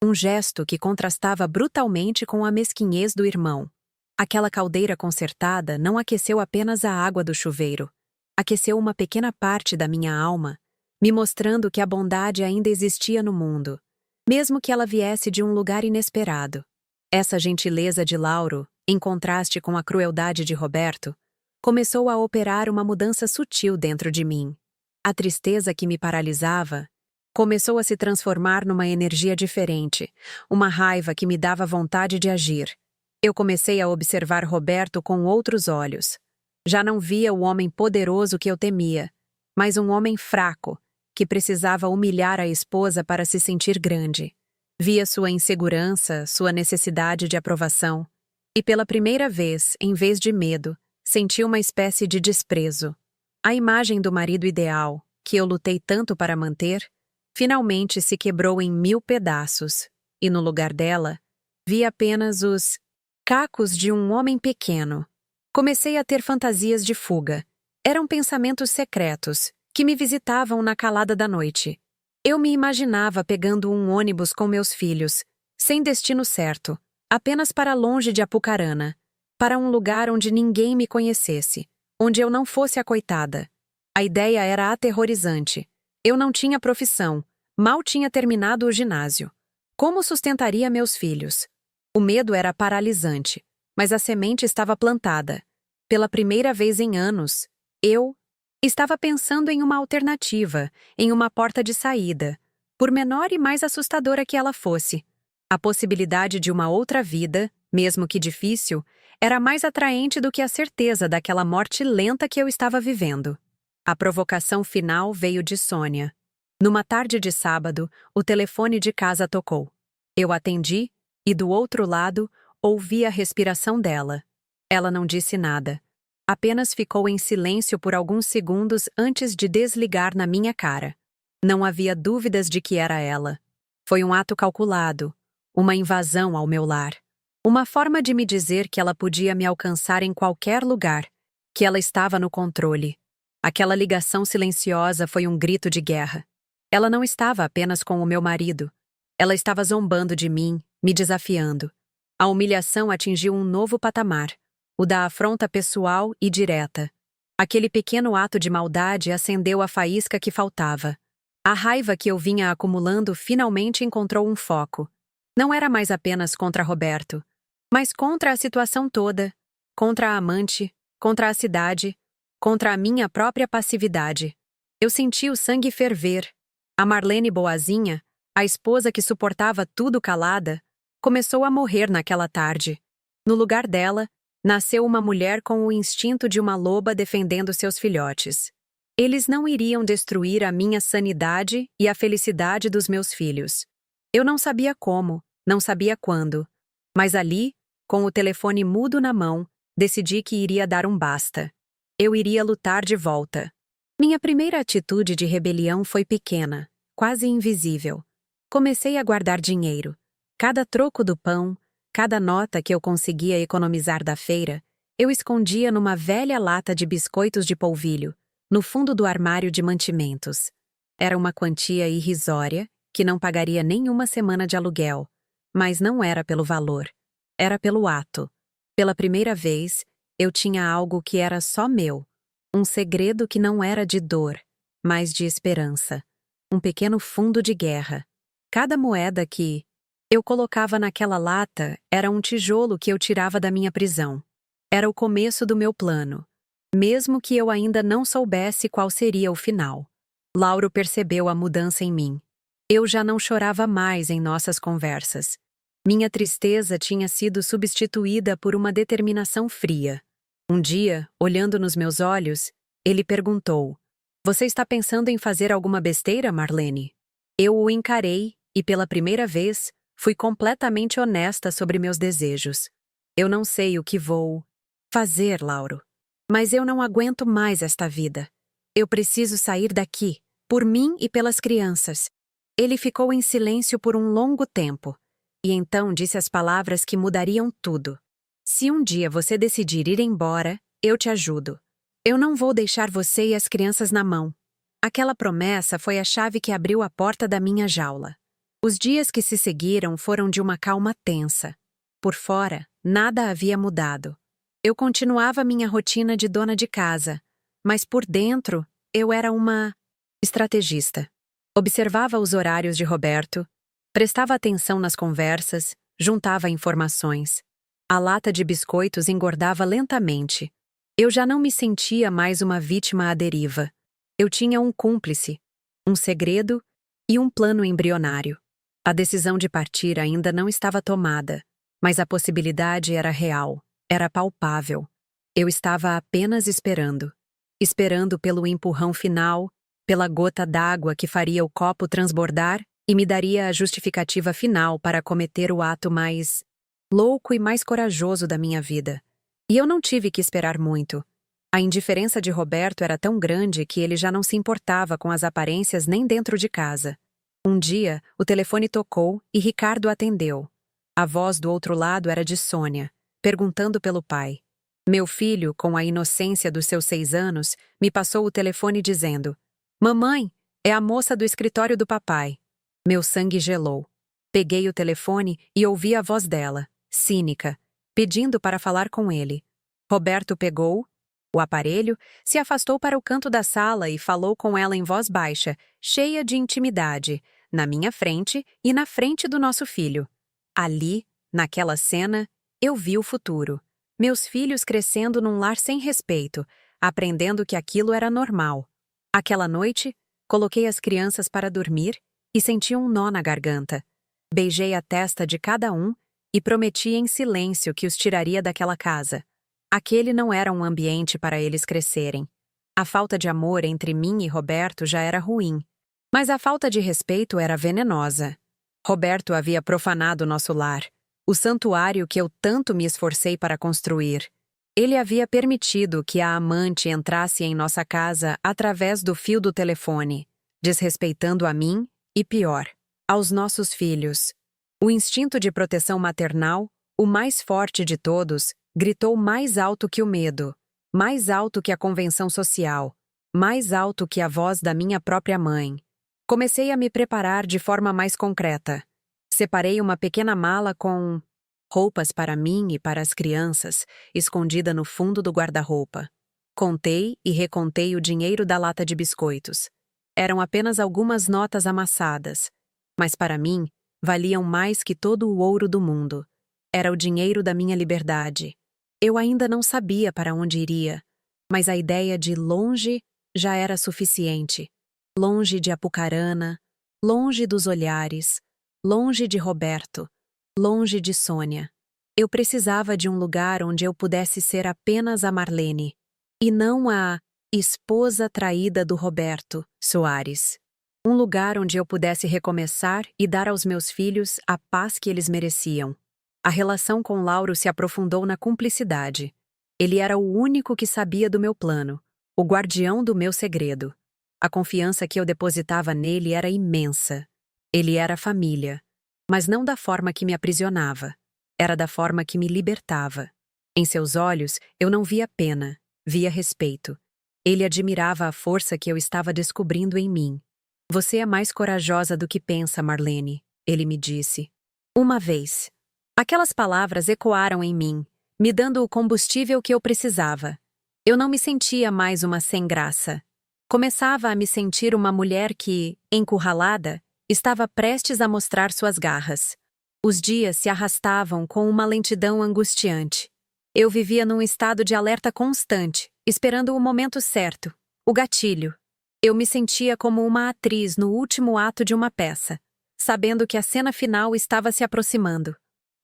Um gesto que contrastava brutalmente com a mesquinhez do irmão. Aquela caldeira consertada não aqueceu apenas a água do chuveiro. Aqueceu uma pequena parte da minha alma, me mostrando que a bondade ainda existia no mundo, mesmo que ela viesse de um lugar inesperado. Essa gentileza de Lauro, em contraste com a crueldade de Roberto, começou a operar uma mudança sutil dentro de mim. A tristeza que me paralisava começou a se transformar numa energia diferente, uma raiva que me dava vontade de agir. Eu comecei a observar Roberto com outros olhos. Já não via o homem poderoso que eu temia, mas um homem fraco, que precisava humilhar a esposa para se sentir grande. Via sua insegurança, sua necessidade de aprovação, e pela primeira vez, em vez de medo, senti uma espécie de desprezo. A imagem do marido ideal, que eu lutei tanto para manter, finalmente se quebrou em 1000 pedaços, e no lugar dela, vi apenas os cacos de um homem pequeno. Comecei a ter fantasias de fuga. Eram pensamentos secretos, que me visitavam na calada da noite. Eu me imaginava pegando um ônibus com meus filhos, sem destino certo, apenas para longe de Apucarana, para um lugar onde ninguém me conhecesse, onde eu não fosse a coitada. A ideia era aterrorizante. Eu não tinha profissão, mal tinha terminado o ginásio. Como sustentaria meus filhos? O medo era paralisante, mas a semente estava plantada. Pela primeira vez em anos, eu estava pensando em uma alternativa, em uma porta de saída, por menor e mais assustadora que ela fosse. A possibilidade de uma outra vida, mesmo que difícil, era mais atraente do que a certeza daquela morte lenta que eu estava vivendo. A provocação final veio de Sônia. Numa tarde de sábado, o telefone de casa tocou. Eu atendi e, do outro lado, ouvi a respiração dela. Ela não disse nada. Apenas ficou em silêncio por alguns segundos antes de desligar na minha cara. Não havia dúvidas de que era ela. Foi um ato calculado, uma invasão ao meu lar. Uma forma de me dizer que ela podia me alcançar em qualquer lugar, que ela estava no controle. Aquela ligação silenciosa foi um grito de guerra. Ela não estava apenas com o meu marido. Ela estava zombando de mim, me desafiando. A humilhação atingiu um novo patamar, o da afronta pessoal e direta. Aquele pequeno ato de maldade acendeu a faísca que faltava. A raiva que eu vinha acumulando finalmente encontrou um foco. Não era mais apenas contra Roberto, mas contra a situação toda, contra a amante, contra a cidade, contra a minha própria passividade. Eu senti o sangue ferver. A Marlene boazinha, a esposa que suportava tudo calada, começou a morrer naquela tarde. No lugar dela, nasceu uma mulher com o instinto de uma loba defendendo seus filhotes. Eles não iriam destruir a minha sanidade e a felicidade dos meus filhos. Eu não sabia como, não sabia quando, mas ali, com o telefone mudo na mão, decidi que iria dar um basta. Eu iria lutar de volta. Minha primeira atitude de rebelião foi pequena, quase invisível. Comecei a guardar dinheiro. Cada troco do pão, cada nota que eu conseguia economizar da feira, eu escondia numa velha lata de biscoitos de polvilho, no fundo do armário de mantimentos. Era uma quantia irrisória, que não pagaria nenhuma semana de aluguel, mas não era pelo valor. Era pelo ato. Pela primeira vez, eu tinha algo que era só meu. Um segredo que não era de dor, mas de esperança. Um pequeno fundo de guerra. Cada moeda que eu colocava naquela lata era um tijolo que eu tirava da minha prisão. Era o começo do meu plano, mesmo que eu ainda não soubesse qual seria o final. Lauro percebeu a mudança em mim. Eu já não chorava mais em nossas conversas. Minha tristeza tinha sido substituída por uma determinação fria. Um dia, olhando nos meus olhos, ele perguntou: "Você está pensando em fazer alguma besteira, Marlene?" Eu o encarei e, pela primeira vez, fui completamente honesta sobre meus desejos. Eu não sei o que vou fazer, Lauro, mas eu não aguento mais esta vida. Eu preciso sair daqui, por mim e pelas crianças. Ele ficou em silêncio por um longo tempo, e então disse as palavras que mudariam tudo. "Se um dia você decidir ir embora, eu te ajudo. Eu não vou deixar você e as crianças na mão. Aquela promessa foi a chave que abriu a porta da minha jaula. Os dias que se seguiram foram de uma calma tensa. Por fora, nada havia mudado. Eu continuava minha rotina de dona de casa, mas por dentro, eu era uma estrategista. Observava os horários de Roberto, prestava atenção nas conversas, juntava informações. A lata de biscoitos engordava lentamente. Eu já não me sentia mais uma vítima à deriva. Eu tinha um cúmplice, um segredo e um plano embrionário. A decisão de partir ainda não estava tomada, mas a possibilidade era real, era palpável. Eu estava apenas esperando. Esperando pelo empurrão final, pela gota d'água que faria o copo transbordar e me daria a justificativa final para cometer o ato mais louco e mais corajoso da minha vida. E eu não tive que esperar muito. A indiferença de Roberto era tão grande que ele já não se importava com as aparências nem dentro de casa. Um dia, o telefone tocou e Ricardo atendeu. A voz do outro lado era de Sônia, perguntando pelo pai. Meu filho, com a inocência dos seus 6 anos, me passou o telefone dizendo: "Mamãe, é a moça do escritório do papai." Meu sangue gelou. Peguei o telefone e ouvi a voz dela, cínica, pedindo para falar com ele. Roberto pegou o aparelho, se afastou para o canto da sala e falou com ela em voz baixa, cheia de intimidade, na minha frente e na frente do nosso filho. Ali, naquela cena, eu vi o futuro. Meus filhos crescendo num lar sem respeito, aprendendo que aquilo era normal. Aquela noite, coloquei as crianças para dormir e senti um nó na garganta. Beijei a testa de cada um e prometi em silêncio que os tiraria daquela casa. Aquele não era um ambiente para eles crescerem. A falta de amor entre mim e Roberto já era ruim, mas a falta de respeito era venenosa. Roberto havia profanado nosso lar, o santuário que eu tanto me esforcei para construir. Ele havia permitido que a amante entrasse em nossa casa através do fio do telefone, desrespeitando a mim e, pior, aos nossos filhos. O instinto de proteção maternal, o mais forte de todos, gritou mais alto que o medo, mais alto que a convenção social, mais alto que a voz da minha própria mãe. Comecei a me preparar de forma mais concreta. Separei uma pequena mala com roupas para mim e para as crianças, escondida no fundo do guarda-roupa. Contei e recontei o dinheiro da lata de biscoitos. Eram apenas algumas notas amassadas, mas para mim, valiam mais que todo o ouro do mundo. Era o dinheiro da minha liberdade. Eu ainda não sabia para onde iria, mas a ideia de longe já era suficiente. Longe de Apucarana, longe dos olhares, longe de Roberto, longe de Sônia. Eu precisava de um lugar onde eu pudesse ser apenas a Marlene, e não a esposa traída do Roberto Soares. Um lugar onde eu pudesse recomeçar e dar aos meus filhos a paz que eles mereciam. A relação com Lauro se aprofundou na cumplicidade. Ele era o único que sabia do meu plano, o guardião do meu segredo. A confiança que eu depositava nele era imensa. Ele era família, mas não da forma que me aprisionava. Era da forma que me libertava. Em seus olhos, eu não via pena, via respeito. Ele admirava a força que eu estava descobrindo em mim. "Você é mais corajosa do que pensa, Marlene", ele me disse. Uma vez. Aquelas palavras ecoaram em mim, me dando o combustível que eu precisava. Eu não me sentia mais uma sem-graça. Começava a me sentir uma mulher que, encurralada, estava prestes a mostrar suas garras. Os dias se arrastavam com uma lentidão angustiante. Eu vivia num estado de alerta constante, esperando o momento certo, o gatilho. Eu me sentia como uma atriz no último ato de uma peça, sabendo que a cena final estava se aproximando.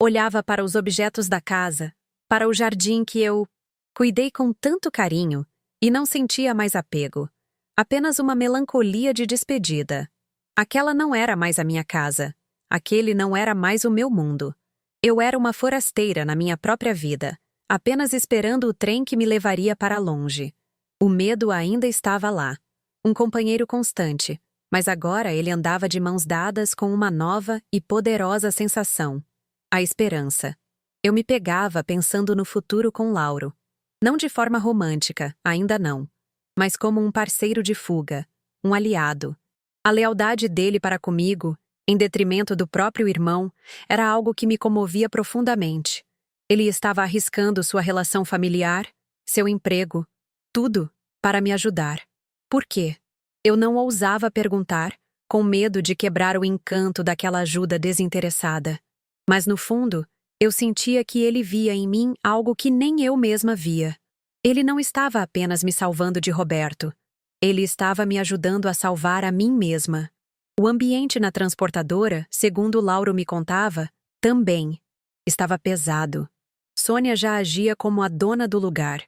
Olhava para os objetos da casa, para o jardim que eu cuidei com tanto carinho, e não sentia mais apego. Apenas uma melancolia de despedida. Aquela não era mais a minha casa. Aquele não era mais o meu mundo. Eu era uma forasteira na minha própria vida, apenas esperando o trem que me levaria para longe. O medo ainda estava lá. Um companheiro constante, mas agora ele andava de mãos dadas com uma nova e poderosa sensação. A esperança. Eu me pegava pensando no futuro com Lauro. Não de forma romântica, ainda não. Mas como um parceiro de fuga. um aliado. A lealdade dele para comigo, em detrimento do próprio irmão, era algo que me comovia profundamente. Ele estava arriscando sua relação familiar, seu emprego, tudo, para me ajudar. Por quê? Eu não ousava perguntar, com medo de quebrar o encanto daquela ajuda desinteressada. Mas no fundo, eu sentia que ele via em mim algo que nem eu mesma via. Ele não estava apenas me salvando de Roberto. Ele estava me ajudando a salvar a mim mesma. O ambiente na transportadora, segundo Lauro me contava, também estava pesado. Sônia já agia como a dona do lugar.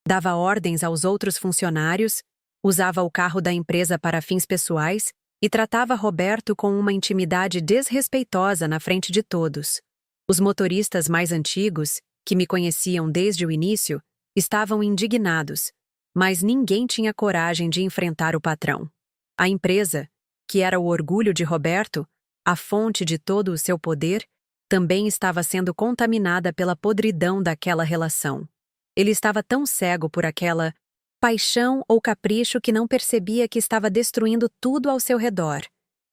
Dava ordens aos outros funcionários, usava o carro da empresa para fins pessoais e tratava Roberto com uma intimidade desrespeitosa na frente de todos. Os motoristas mais antigos, que me conheciam desde o início, estavam indignados, mas ninguém tinha coragem de enfrentar o patrão. A empresa, que era o orgulho de Roberto, a fonte de todo o seu poder, também estava sendo contaminada pela podridão daquela relação. Ele estava tão cego por aquela paixão ou capricho que não percebia que estava destruindo tudo ao seu redor,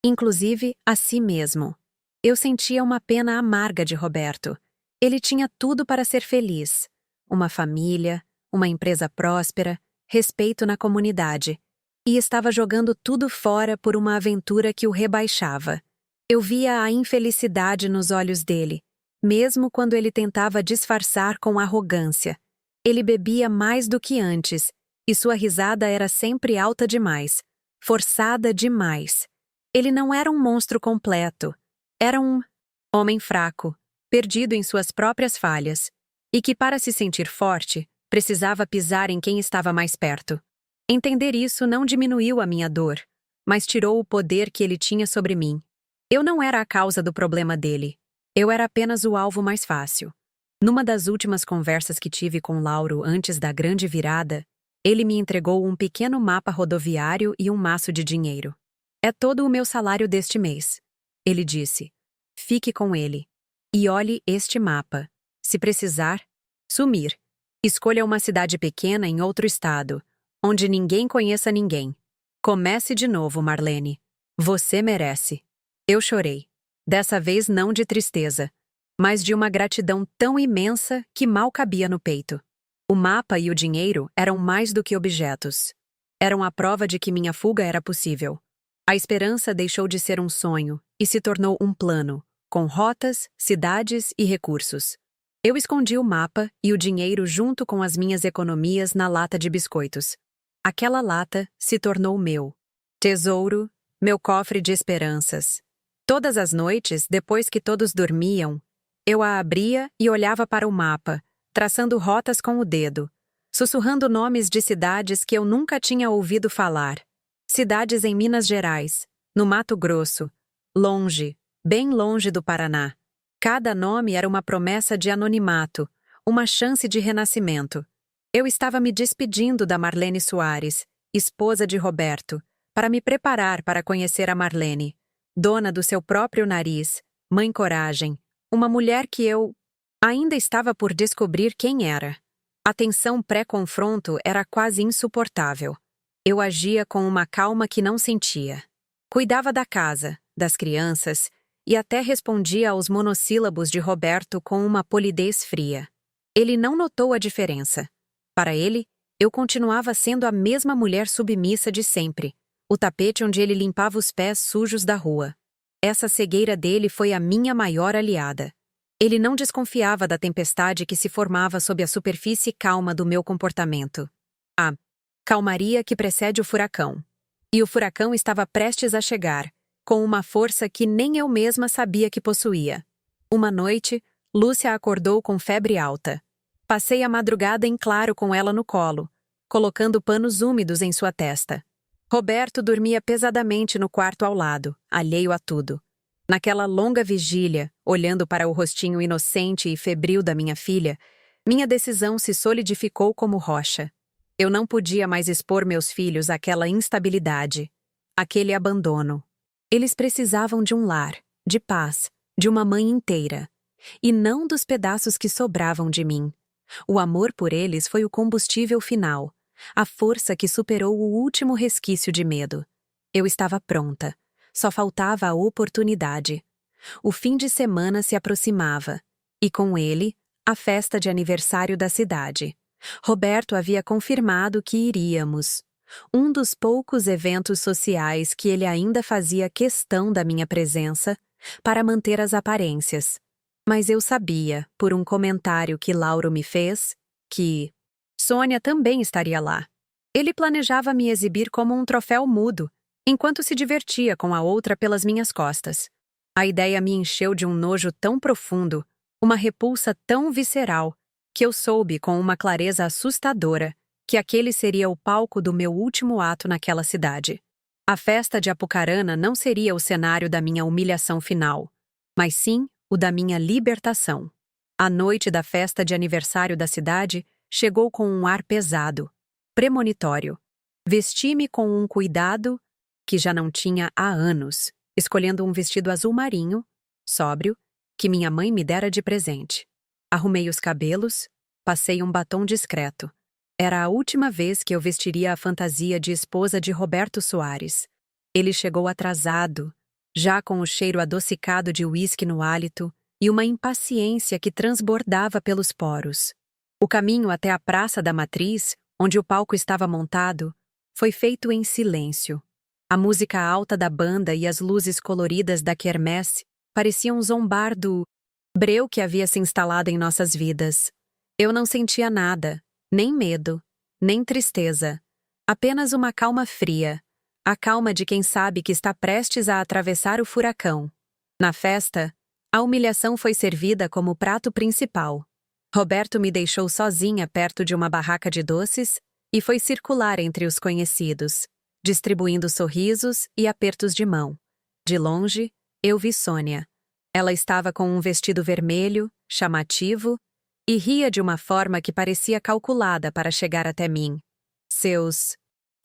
inclusive a si mesmo. Eu sentia uma pena amarga de Roberto. Ele tinha tudo para ser feliz. Uma família, uma empresa próspera, respeito na comunidade. E estava jogando tudo fora por uma aventura que o rebaixava. Eu via a infelicidade nos olhos dele, mesmo quando ele tentava disfarçar com arrogância. Ele bebia mais do que antes, e sua risada era sempre alta demais, forçada demais. Ele não era um monstro completo. Era um homem fraco, perdido em suas próprias falhas, e que, para se sentir forte, precisava pisar em quem estava mais perto. Entender isso não diminuiu a minha dor, mas tirou o poder que ele tinha sobre mim. Eu não era a causa do problema dele. Eu era apenas o alvo mais fácil. Numa das últimas conversas que tive com Lauro antes da grande virada, ele me entregou um pequeno mapa rodoviário e um maço de dinheiro. É todo o meu salário deste mês. Ele disse. Fique com ele. E olhe este mapa. Se precisar, sumir. Escolha uma cidade pequena em outro estado, onde ninguém conheça ninguém. Comece de novo, Marlene. Você merece. Eu chorei. Dessa vez não de tristeza, mas de uma gratidão tão imensa que mal cabia no peito. O mapa e o dinheiro eram mais do que objetos. Eram a prova de que minha fuga era possível. A esperança deixou de ser um sonho e se tornou um plano, com rotas, cidades e recursos. Eu escondi o mapa e o dinheiro junto com as minhas economias na lata de biscoitos. Aquela lata se tornou meu tesouro, meu cofre de esperanças. Todas as noites, depois que todos dormiam, eu a abria e olhava para o mapa, traçando rotas com o dedo, sussurrando nomes de cidades que eu nunca tinha ouvido falar. Cidades em Minas Gerais, no Mato Grosso, longe, bem longe do Paraná. Cada nome era uma promessa de anonimato, uma chance de renascimento. Eu estava me despedindo da Marlene Soares, esposa de Roberto, para me preparar para conhecer a Marlene, dona do seu próprio nariz, mãe coragem, uma mulher que eu ainda estava por descobrir quem era. A tensão pré-confronto era quase insuportável. Eu agia com uma calma que não sentia. Cuidava da casa, das crianças, e até respondia aos monossílabos de Roberto com uma polidez fria. Ele não notou a diferença. Para ele, eu continuava sendo a mesma mulher submissa de sempre, o tapete onde ele limpava os pés sujos da rua. Essa cegueira dele foi a minha maior aliada. Ele não desconfiava da tempestade que se formava sob a superfície calma do meu comportamento. A calmaria que precede o furacão. E o furacão estava prestes a chegar, com uma força que nem eu mesma sabia que possuía. Uma noite, Lúcia acordou com febre alta. Passei a madrugada em claro com ela no colo, colocando panos úmidos em sua testa. Roberto dormia pesadamente no quarto ao lado, alheio a tudo. Naquela longa vigília, olhando para o rostinho inocente e febril da minha filha, minha decisão se solidificou como rocha. Eu não podia mais expor meus filhos àquela instabilidade, àquele abandono. Eles precisavam de um lar, de paz, de uma mãe inteira, e não dos pedaços que sobravam de mim. O amor por eles foi o combustível final, a força que superou o último resquício de medo. Eu estava pronta. Só faltava a oportunidade. O fim de semana se aproximava, e com ele, a festa de aniversário da cidade. Roberto havia confirmado que iríamos. Um dos poucos eventos sociais que ele ainda fazia questão da minha presença para manter as aparências. Mas eu sabia, por um comentário que Lauro me fez, que Sônia também estaria lá. Ele planejava me exibir como um troféu mudo, enquanto se divertia com a outra pelas minhas costas. A ideia me encheu de um nojo tão profundo, uma repulsa tão visceral, que eu soube com uma clareza assustadora que aquele seria o palco do meu último ato naquela cidade. A festa de Apucarana não seria o cenário da minha humilhação final, mas sim o da minha libertação. A noite da festa de aniversário da cidade chegou com um ar pesado, premonitório. Vesti-me com um cuidado que já não tinha há anos, escolhendo um vestido azul marinho, sóbrio, que minha mãe me dera de presente. Arrumei os cabelos, passei um batom discreto. Era a última vez que eu vestiria a fantasia de esposa de Roberto Soares. Ele chegou atrasado, já com o cheiro adocicado de uísque no hálito e uma impaciência que transbordava pelos poros. O caminho até a Praça da Matriz, onde o palco estava montado, foi feito em silêncio. A música alta da banda e as luzes coloridas da quermesse pareciam zombar do breu que havia se instalado em nossas vidas. Eu não sentia nada, nem medo, nem tristeza. Apenas uma calma fria, a calma de quem sabe que está prestes a atravessar o furacão. Na festa, a humilhação foi servida como prato principal. Roberto me deixou sozinha perto de uma barraca de doces e foi circular entre os conhecidos, distribuindo sorrisos e apertos de mão. De longe, eu vi Sônia. Ela estava com um vestido vermelho, chamativo, e ria de uma forma que parecia calculada para chegar até mim. Seus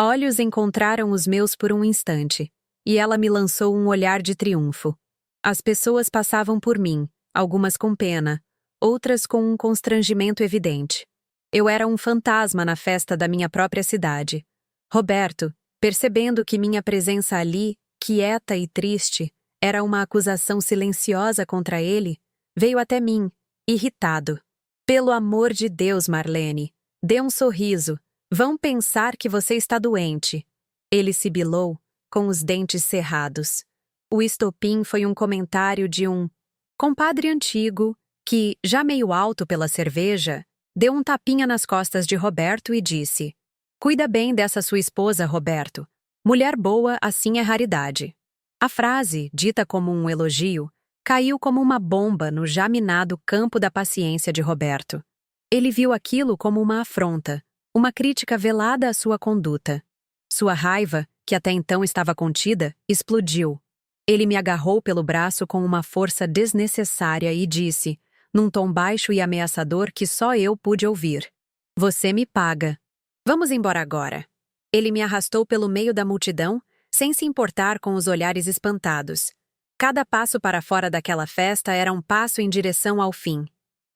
olhos encontraram os meus por um instante, e ela me lançou um olhar de triunfo. As pessoas passavam por mim, algumas com pena, outras com um constrangimento evidente. Eu era um fantasma na festa da minha própria cidade. Roberto, percebendo que minha presença ali, quieta e triste, era uma acusação silenciosa contra ele, veio até mim, irritado. Pelo amor de Deus, Marlene, dê um sorriso. Vão pensar que você está doente. Ele sibilou, com os dentes cerrados. O estopim foi um comentário de um compadre antigo que, já meio alto pela cerveja, deu um tapinha nas costas de Roberto e disse: "Cuida bem dessa sua esposa, Roberto. Mulher boa assim é raridade." A frase, dita como um elogio, caiu como uma bomba no já minado campo da paciência de Roberto. Ele viu aquilo como uma afronta, uma crítica velada à sua conduta. Sua raiva, que até então estava contida, explodiu. Ele me agarrou pelo braço com uma força desnecessária e disse, num tom baixo e ameaçador que só eu pude ouvir: "Você me paga. Vamos embora agora." Ele me arrastou pelo meio da multidão, sem se importar com os olhares espantados. Cada passo para fora daquela festa era um passo em direção ao fim.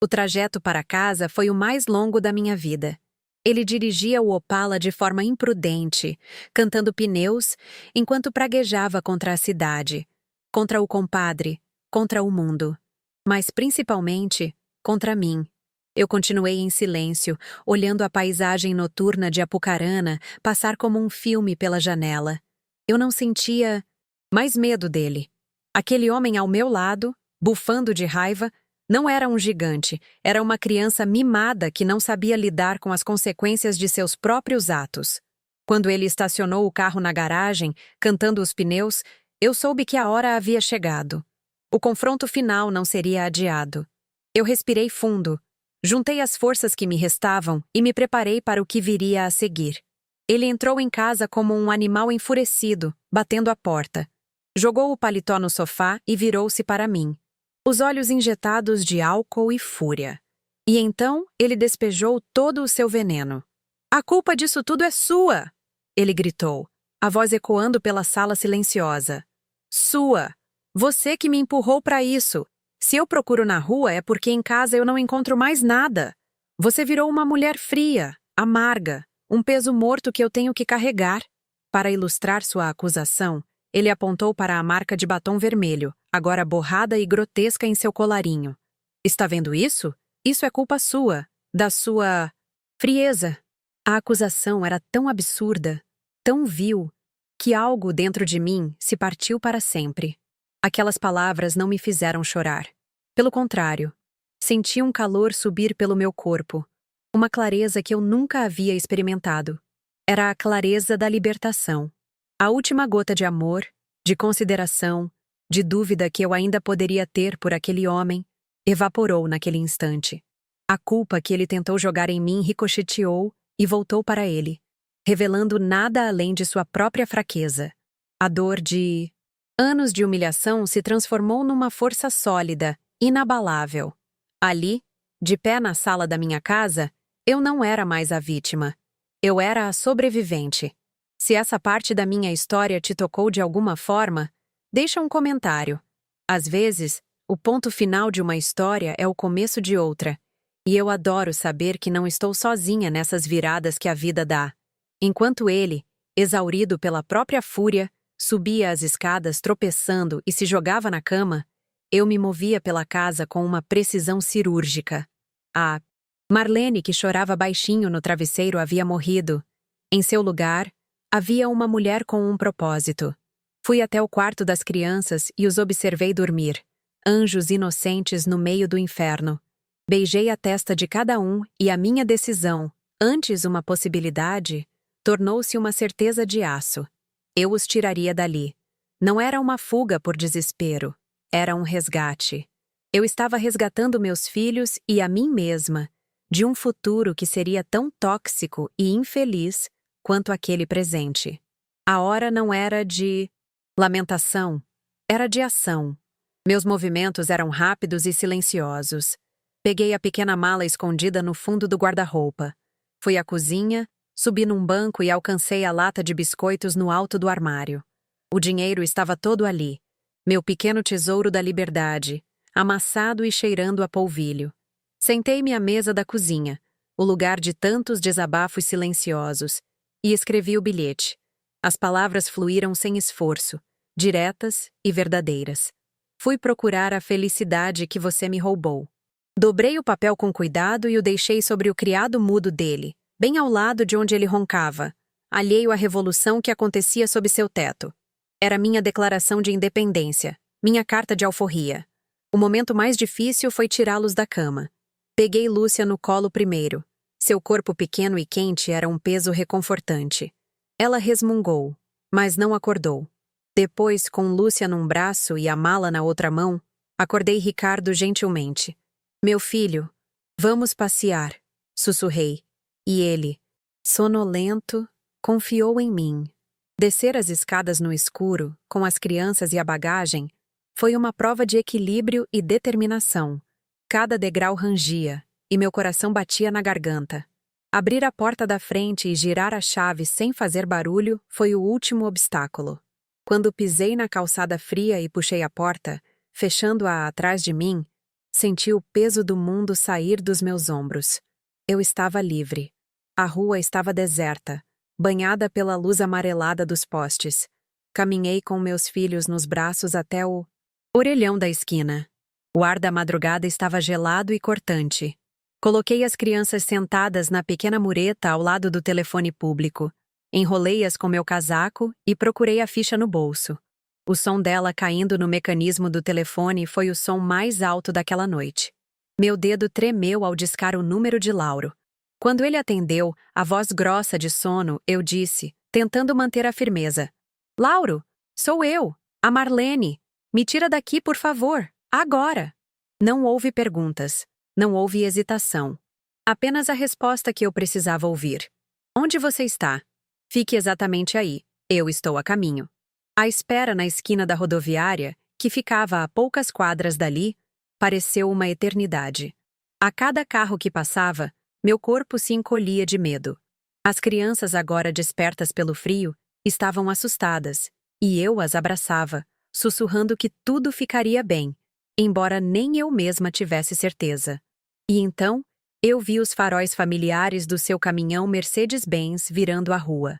O trajeto para casa foi o mais longo da minha vida. Ele dirigia o Opala de forma imprudente, cantando pneus, enquanto praguejava contra a cidade, contra o compadre, contra o mundo. Mas, principalmente, contra mim. Eu continuei em silêncio, olhando a paisagem noturna de Apucarana passar como um filme pela janela. Eu não sentia mais medo dele. Aquele homem ao meu lado, bufando de raiva, não era um gigante, era uma criança mimada que não sabia lidar com as consequências de seus próprios atos. Quando ele estacionou o carro na garagem, cantando os pneus, eu soube que a hora havia chegado. O confronto final não seria adiado. Eu respirei fundo, juntei as forças que me restavam e me preparei para o que viria a seguir. Ele entrou em casa como um animal enfurecido, batendo a porta. Jogou o paletó no sofá e virou-se para mim, os olhos injetados de álcool e fúria. E então ele despejou todo o seu veneno. "A culpa disso tudo é sua!" ele gritou, a voz ecoando pela sala silenciosa. "Sua! Você que me empurrou para isso! Se eu procuro na rua é porque em casa eu não encontro mais nada. Você virou uma mulher fria, amarga, um peso morto que eu tenho que carregar. Para ilustrar sua acusação, ele apontou para a marca de batom vermelho, agora borrada e grotesca em seu colarinho. Está vendo isso? Isso é culpa sua, da sua frieza. A acusação era tão absurda, tão vil, que algo dentro de mim se partiu para sempre. Aquelas palavras não me fizeram chorar. Pelo contrário, senti um calor subir pelo meu corpo, uma clareza que eu nunca havia experimentado. Era a clareza da libertação. A última gota de amor, de consideração, de dúvida que eu ainda poderia ter por aquele homem, evaporou naquele instante. A culpa que ele tentou jogar em mim ricocheteou e voltou para ele, revelando nada além de sua própria fraqueza. A dor de anos de humilhação se transformou numa força sólida, inabalável. Ali, de pé na sala da minha casa, eu não era mais a vítima. Eu era a sobrevivente. Se essa parte da minha história te tocou de alguma forma, deixa um comentário. Às vezes, o ponto final de uma história é o começo de outra, e eu adoro saber que não estou sozinha nessas viradas que a vida dá. Enquanto ele, exaurido pela própria fúria, subia as escadas tropeçando e se jogava na cama, eu me movia pela casa com uma precisão cirúrgica. A Marlene, que chorava baixinho no travesseiro, havia morrido. Em seu lugar, havia uma mulher com um propósito. Fui até o quarto das crianças e os observei dormir. Anjos inocentes no meio do inferno. Beijei a testa de cada um e a minha decisão, antes uma possibilidade, tornou-se uma certeza de aço. Eu os tiraria dali. Não era uma fuga por desespero. Era um resgate. Eu estava resgatando meus filhos e a mim mesma, de um futuro que seria tão tóxico e infeliz quanto aquele presente. A hora não era de lamentação, era de ação. Meus movimentos eram rápidos e silenciosos. Peguei a pequena mala escondida no fundo do guarda-roupa. Fui à cozinha, subi num banco e alcancei a lata de biscoitos no alto do armário. O dinheiro estava todo ali. Meu pequeno tesouro da liberdade, amassado e cheirando a polvilho. Sentei-me à mesa da cozinha, o lugar de tantos desabafos silenciosos, e escrevi o bilhete. As palavras fluíram sem esforço, diretas e verdadeiras. Fui procurar a felicidade que você me roubou. Dobrei o papel com cuidado e o deixei sobre o criado mudo dele, bem ao lado de onde ele roncava, alheio à revolução que acontecia sob seu teto. Era minha declaração de independência, minha carta de alforria. O momento mais difícil foi tirá-los da cama. Peguei Lúcia no colo primeiro. Seu corpo pequeno e quente era um peso reconfortante. Ela resmungou, mas não acordou. Depois, com Lúcia num braço e a mala na outra mão, acordei Ricardo gentilmente. Meu filho, vamos passear, sussurrei. E ele, sonolento, confiou em mim. Descer as escadas no escuro, com as crianças e a bagagem, foi uma prova de equilíbrio e determinação. Cada degrau rangia, e meu coração batia na garganta. Abrir a porta da frente e girar a chave sem fazer barulho foi o último obstáculo. Quando pisei na calçada fria e puxei a porta, fechando-a atrás de mim, senti o peso do mundo sair dos meus ombros. Eu estava livre. A rua estava deserta, banhada pela luz amarelada dos postes. Caminhei com meus filhos nos braços até o orelhão da esquina. O ar da madrugada estava gelado e cortante. Coloquei as crianças sentadas na pequena mureta ao lado do telefone público. Enrolei-as com meu casaco e procurei a ficha no bolso. O som dela caindo no mecanismo do telefone foi o som mais alto daquela noite. Meu dedo tremeu ao discar o número de Lauro. Quando ele atendeu, a voz grossa de sono, eu disse, tentando manter a firmeza. Lauro, sou eu, a Marlene. Me tira daqui, por favor. Agora! Não houve perguntas. Não houve hesitação. Apenas a resposta que eu precisava ouvir. Onde você está? Fique exatamente aí. Eu estou a caminho. A espera na esquina da rodoviária, que ficava a poucas quadras dali, pareceu uma eternidade. A cada carro que passava, meu corpo se encolhia de medo. As crianças, agora despertas pelo frio, estavam assustadas, e eu as abraçava, sussurrando que tudo ficaria bem, embora nem eu mesma tivesse certeza. E então, eu vi os faróis familiares do seu caminhão Mercedes-Benz virando a rua.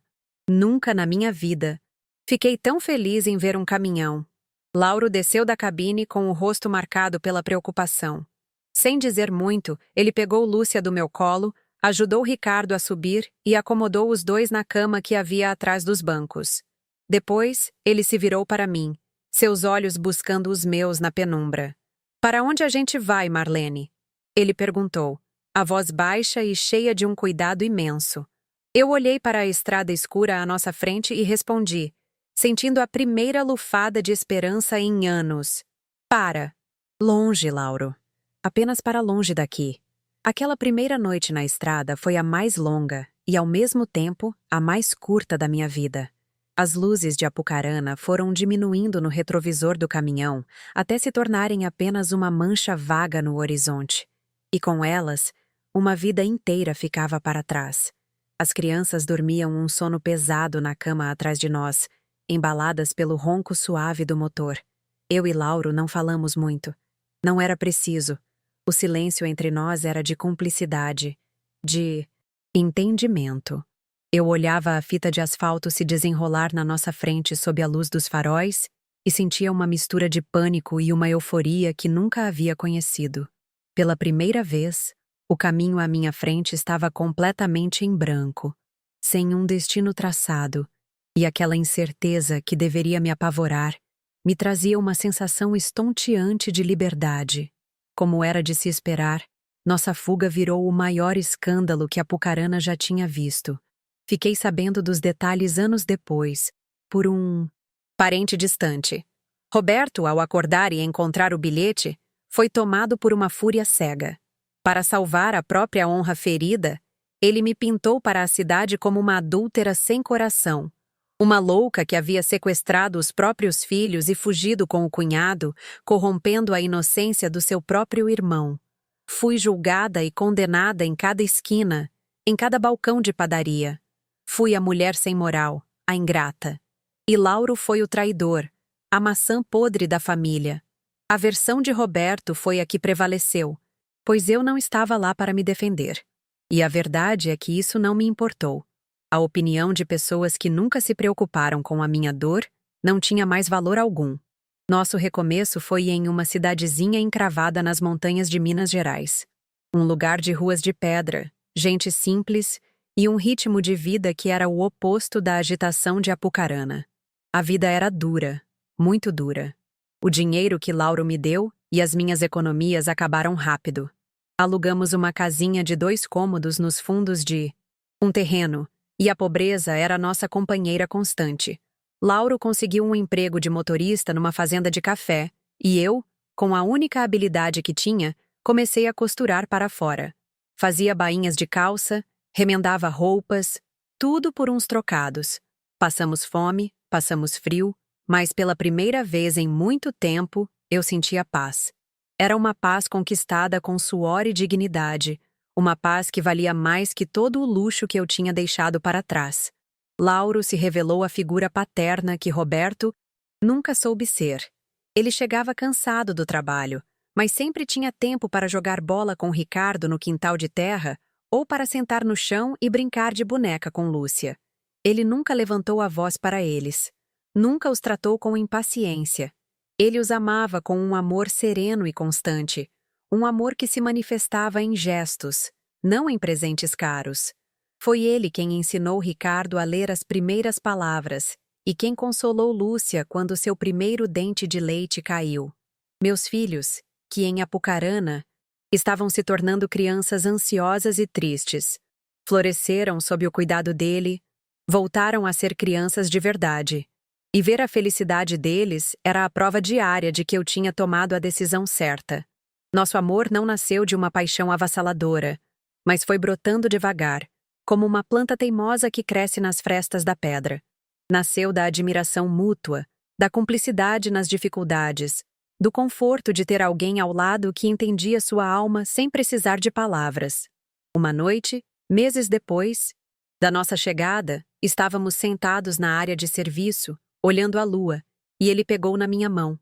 Nunca na minha vida. Fiquei tão feliz em ver um caminhão. Lauro desceu da cabine com o rosto marcado pela preocupação. Sem dizer muito, ele pegou Lúcia do meu colo, ajudou Ricardo a subir e acomodou os dois na cama que havia atrás dos bancos. Depois, ele se virou para mim, seus olhos buscando os meus na penumbra. "Para onde a gente vai, Marlene?" Ele perguntou, a voz baixa e cheia de um cuidado imenso. Eu olhei para a estrada escura à nossa frente e respondi, sentindo a primeira lufada de esperança em anos. "Para. Longe, Lauro. Apenas para longe daqui." Aquela primeira noite na estrada foi a mais longa e, ao mesmo tempo, a mais curta da minha vida. As luzes de Apucarana foram diminuindo no retrovisor do caminhão até se tornarem apenas uma mancha vaga no horizonte. E com elas, uma vida inteira ficava para trás. As crianças dormiam um sono pesado na cama atrás de nós, embaladas pelo ronco suave do motor. Eu e Lauro não falamos muito. Não era preciso. O silêncio entre nós era de cumplicidade, de entendimento. Eu olhava a fita de asfalto se desenrolar na nossa frente sob a luz dos faróis e sentia uma mistura de pânico e uma euforia que nunca havia conhecido. Pela primeira vez, o caminho à minha frente estava completamente em branco, sem um destino traçado, e aquela incerteza que deveria me apavorar me trazia uma sensação estonteante de liberdade. Como era de se esperar, nossa fuga virou o maior escândalo que Apucarana já tinha visto. Fiquei sabendo dos detalhes anos depois, por um parente distante. Roberto, ao acordar e encontrar o bilhete, foi tomado por uma fúria cega. Para salvar a própria honra ferida, ele me pintou para a cidade como uma adúltera sem coração, uma louca que havia sequestrado os próprios filhos e fugido com o cunhado, corrompendo a inocência do seu próprio irmão. Fui julgada e condenada em cada esquina, em cada balcão de padaria. Fui a mulher sem moral, a ingrata. E Lauro foi o traidor, a maçã podre da família. A versão de Roberto foi a que prevaleceu, pois eu não estava lá para me defender. E a verdade é que isso não me importou. A opinião de pessoas que nunca se preocuparam com a minha dor não tinha mais valor algum. Nosso recomeço foi em uma cidadezinha encravada nas montanhas de Minas Gerais. Um lugar de ruas de pedra, gente simples e um ritmo de vida que era o oposto da agitação de Apucarana. A vida era dura, muito dura. O dinheiro que Lauro me deu e as minhas economias acabaram rápido. Alugamos uma casinha de 2 cômodos nos fundos de um terreno, e a pobreza era nossa companheira constante. Lauro conseguiu um emprego de motorista numa fazenda de café, e eu, com a única habilidade que tinha, comecei a costurar para fora. Fazia bainhas de calça, remendava roupas, tudo por uns trocados. Passamos fome, passamos frio, mas pela primeira vez em muito tempo, eu sentia paz. Era uma paz conquistada com suor e dignidade, uma paz que valia mais que todo o luxo que eu tinha deixado para trás. Lauro se revelou a figura paterna que Roberto nunca soube ser. Ele chegava cansado do trabalho, mas sempre tinha tempo para jogar bola com Ricardo no quintal de terra ou para sentar no chão e brincar de boneca com Lúcia. Ele nunca levantou a voz para eles. Nunca os tratou com impaciência. Ele os amava com um amor sereno e constante, um amor que se manifestava em gestos, não em presentes caros. Foi ele quem ensinou Ricardo a ler as primeiras palavras e quem consolou Lúcia quando seu primeiro dente de leite caiu. Meus filhos, que em Apucarana estavam se tornando crianças ansiosas e tristes, floresceram sob o cuidado dele, voltaram a ser crianças de verdade. E ver a felicidade deles era a prova diária de que eu tinha tomado a decisão certa. Nosso amor não nasceu de uma paixão avassaladora, mas foi brotando devagar, como uma planta teimosa que cresce nas frestas da pedra. Nasceu da admiração mútua, da cumplicidade nas dificuldades, do conforto de ter alguém ao lado que entendia sua alma sem precisar de palavras. Uma noite, meses depois da nossa chegada, estávamos sentados na área de serviço, olhando a lua, e ele pegou na minha mão.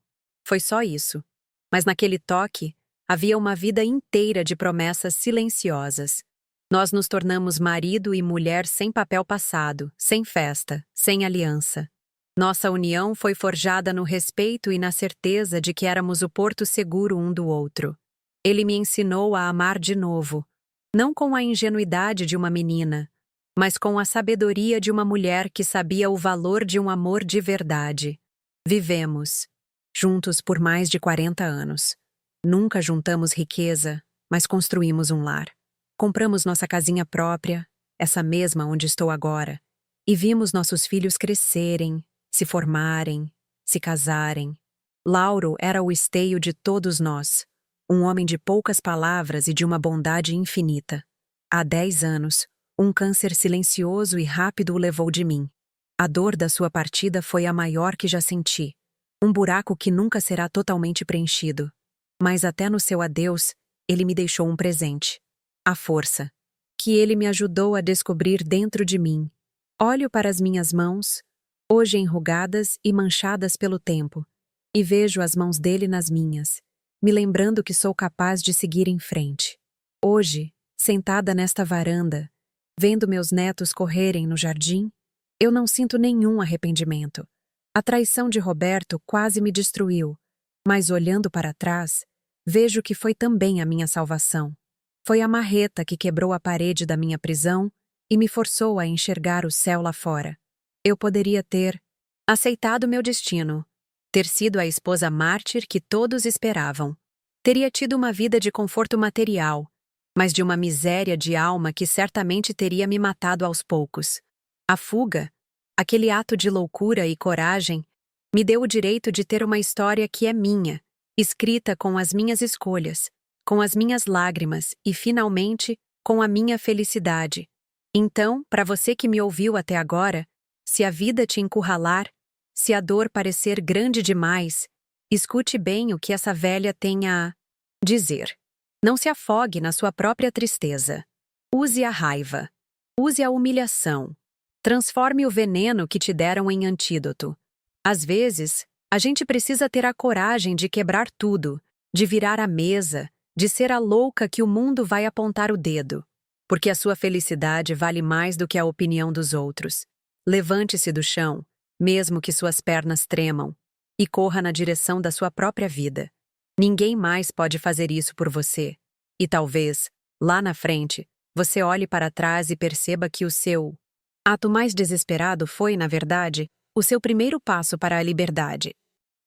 Foi só isso. Mas naquele toque, havia uma vida inteira de promessas silenciosas. Nós nos tornamos marido e mulher sem papel passado, sem festa, sem aliança. Nossa união foi forjada no respeito e na certeza de que éramos o porto seguro um do outro. Ele me ensinou a amar de novo, não com a ingenuidade de uma menina, mas com a sabedoria de uma mulher que sabia o valor de um amor de verdade. Vivemos juntos por mais de 40 anos. Nunca juntamos riqueza, mas construímos um lar. Compramos nossa casinha própria, essa mesma onde estou agora, e vimos nossos filhos crescerem, se formarem, se casarem. Lauro era o esteio de todos nós, um homem de poucas palavras e de uma bondade infinita. Há 10 anos, um câncer silencioso e rápido o levou de mim. A dor da sua partida foi a maior que já senti, um buraco que nunca será totalmente preenchido. Mas até no seu adeus, ele me deixou um presente. A força, que ele me ajudou a descobrir dentro de mim. Olho para as minhas mãos, hoje enrugadas e manchadas pelo tempo, e vejo as mãos dele nas minhas, me lembrando que sou capaz de seguir em frente. Hoje, sentada nesta varanda, vendo meus netos correrem no jardim, eu não sinto nenhum arrependimento. A traição de Roberto quase me destruiu, mas olhando para trás, vejo que foi também a minha salvação. Foi a marreta que quebrou a parede da minha prisão e me forçou a enxergar o céu lá fora. Eu poderia ter aceitado meu destino, ter sido a esposa mártir que todos esperavam. Teria tido uma vida de conforto material, mas de uma miséria de alma que certamente teria me matado aos poucos. A fuga, aquele ato de loucura e coragem, me deu o direito de ter uma história que é minha, escrita com as minhas escolhas, com as minhas lágrimas e, finalmente, com a minha felicidade. Então, para você que me ouviu até agora, se a vida te encurralar, se a dor parecer grande demais, escute bem o que essa velha tem a dizer. Não se afogue na sua própria tristeza. Use a raiva. Use a humilhação. Transforme o veneno que te deram em antídoto. Às vezes, a gente precisa ter a coragem de quebrar tudo, de virar a mesa, de ser a louca que o mundo vai apontar o dedo. Porque a sua felicidade vale mais do que a opinião dos outros. Levante-se do chão, mesmo que suas pernas tremam, e corra na direção da sua própria vida. Ninguém mais pode fazer isso por você. E talvez, lá na frente, você olhe para trás e perceba que o seu ato mais desesperado foi, na verdade, o seu primeiro passo para a liberdade.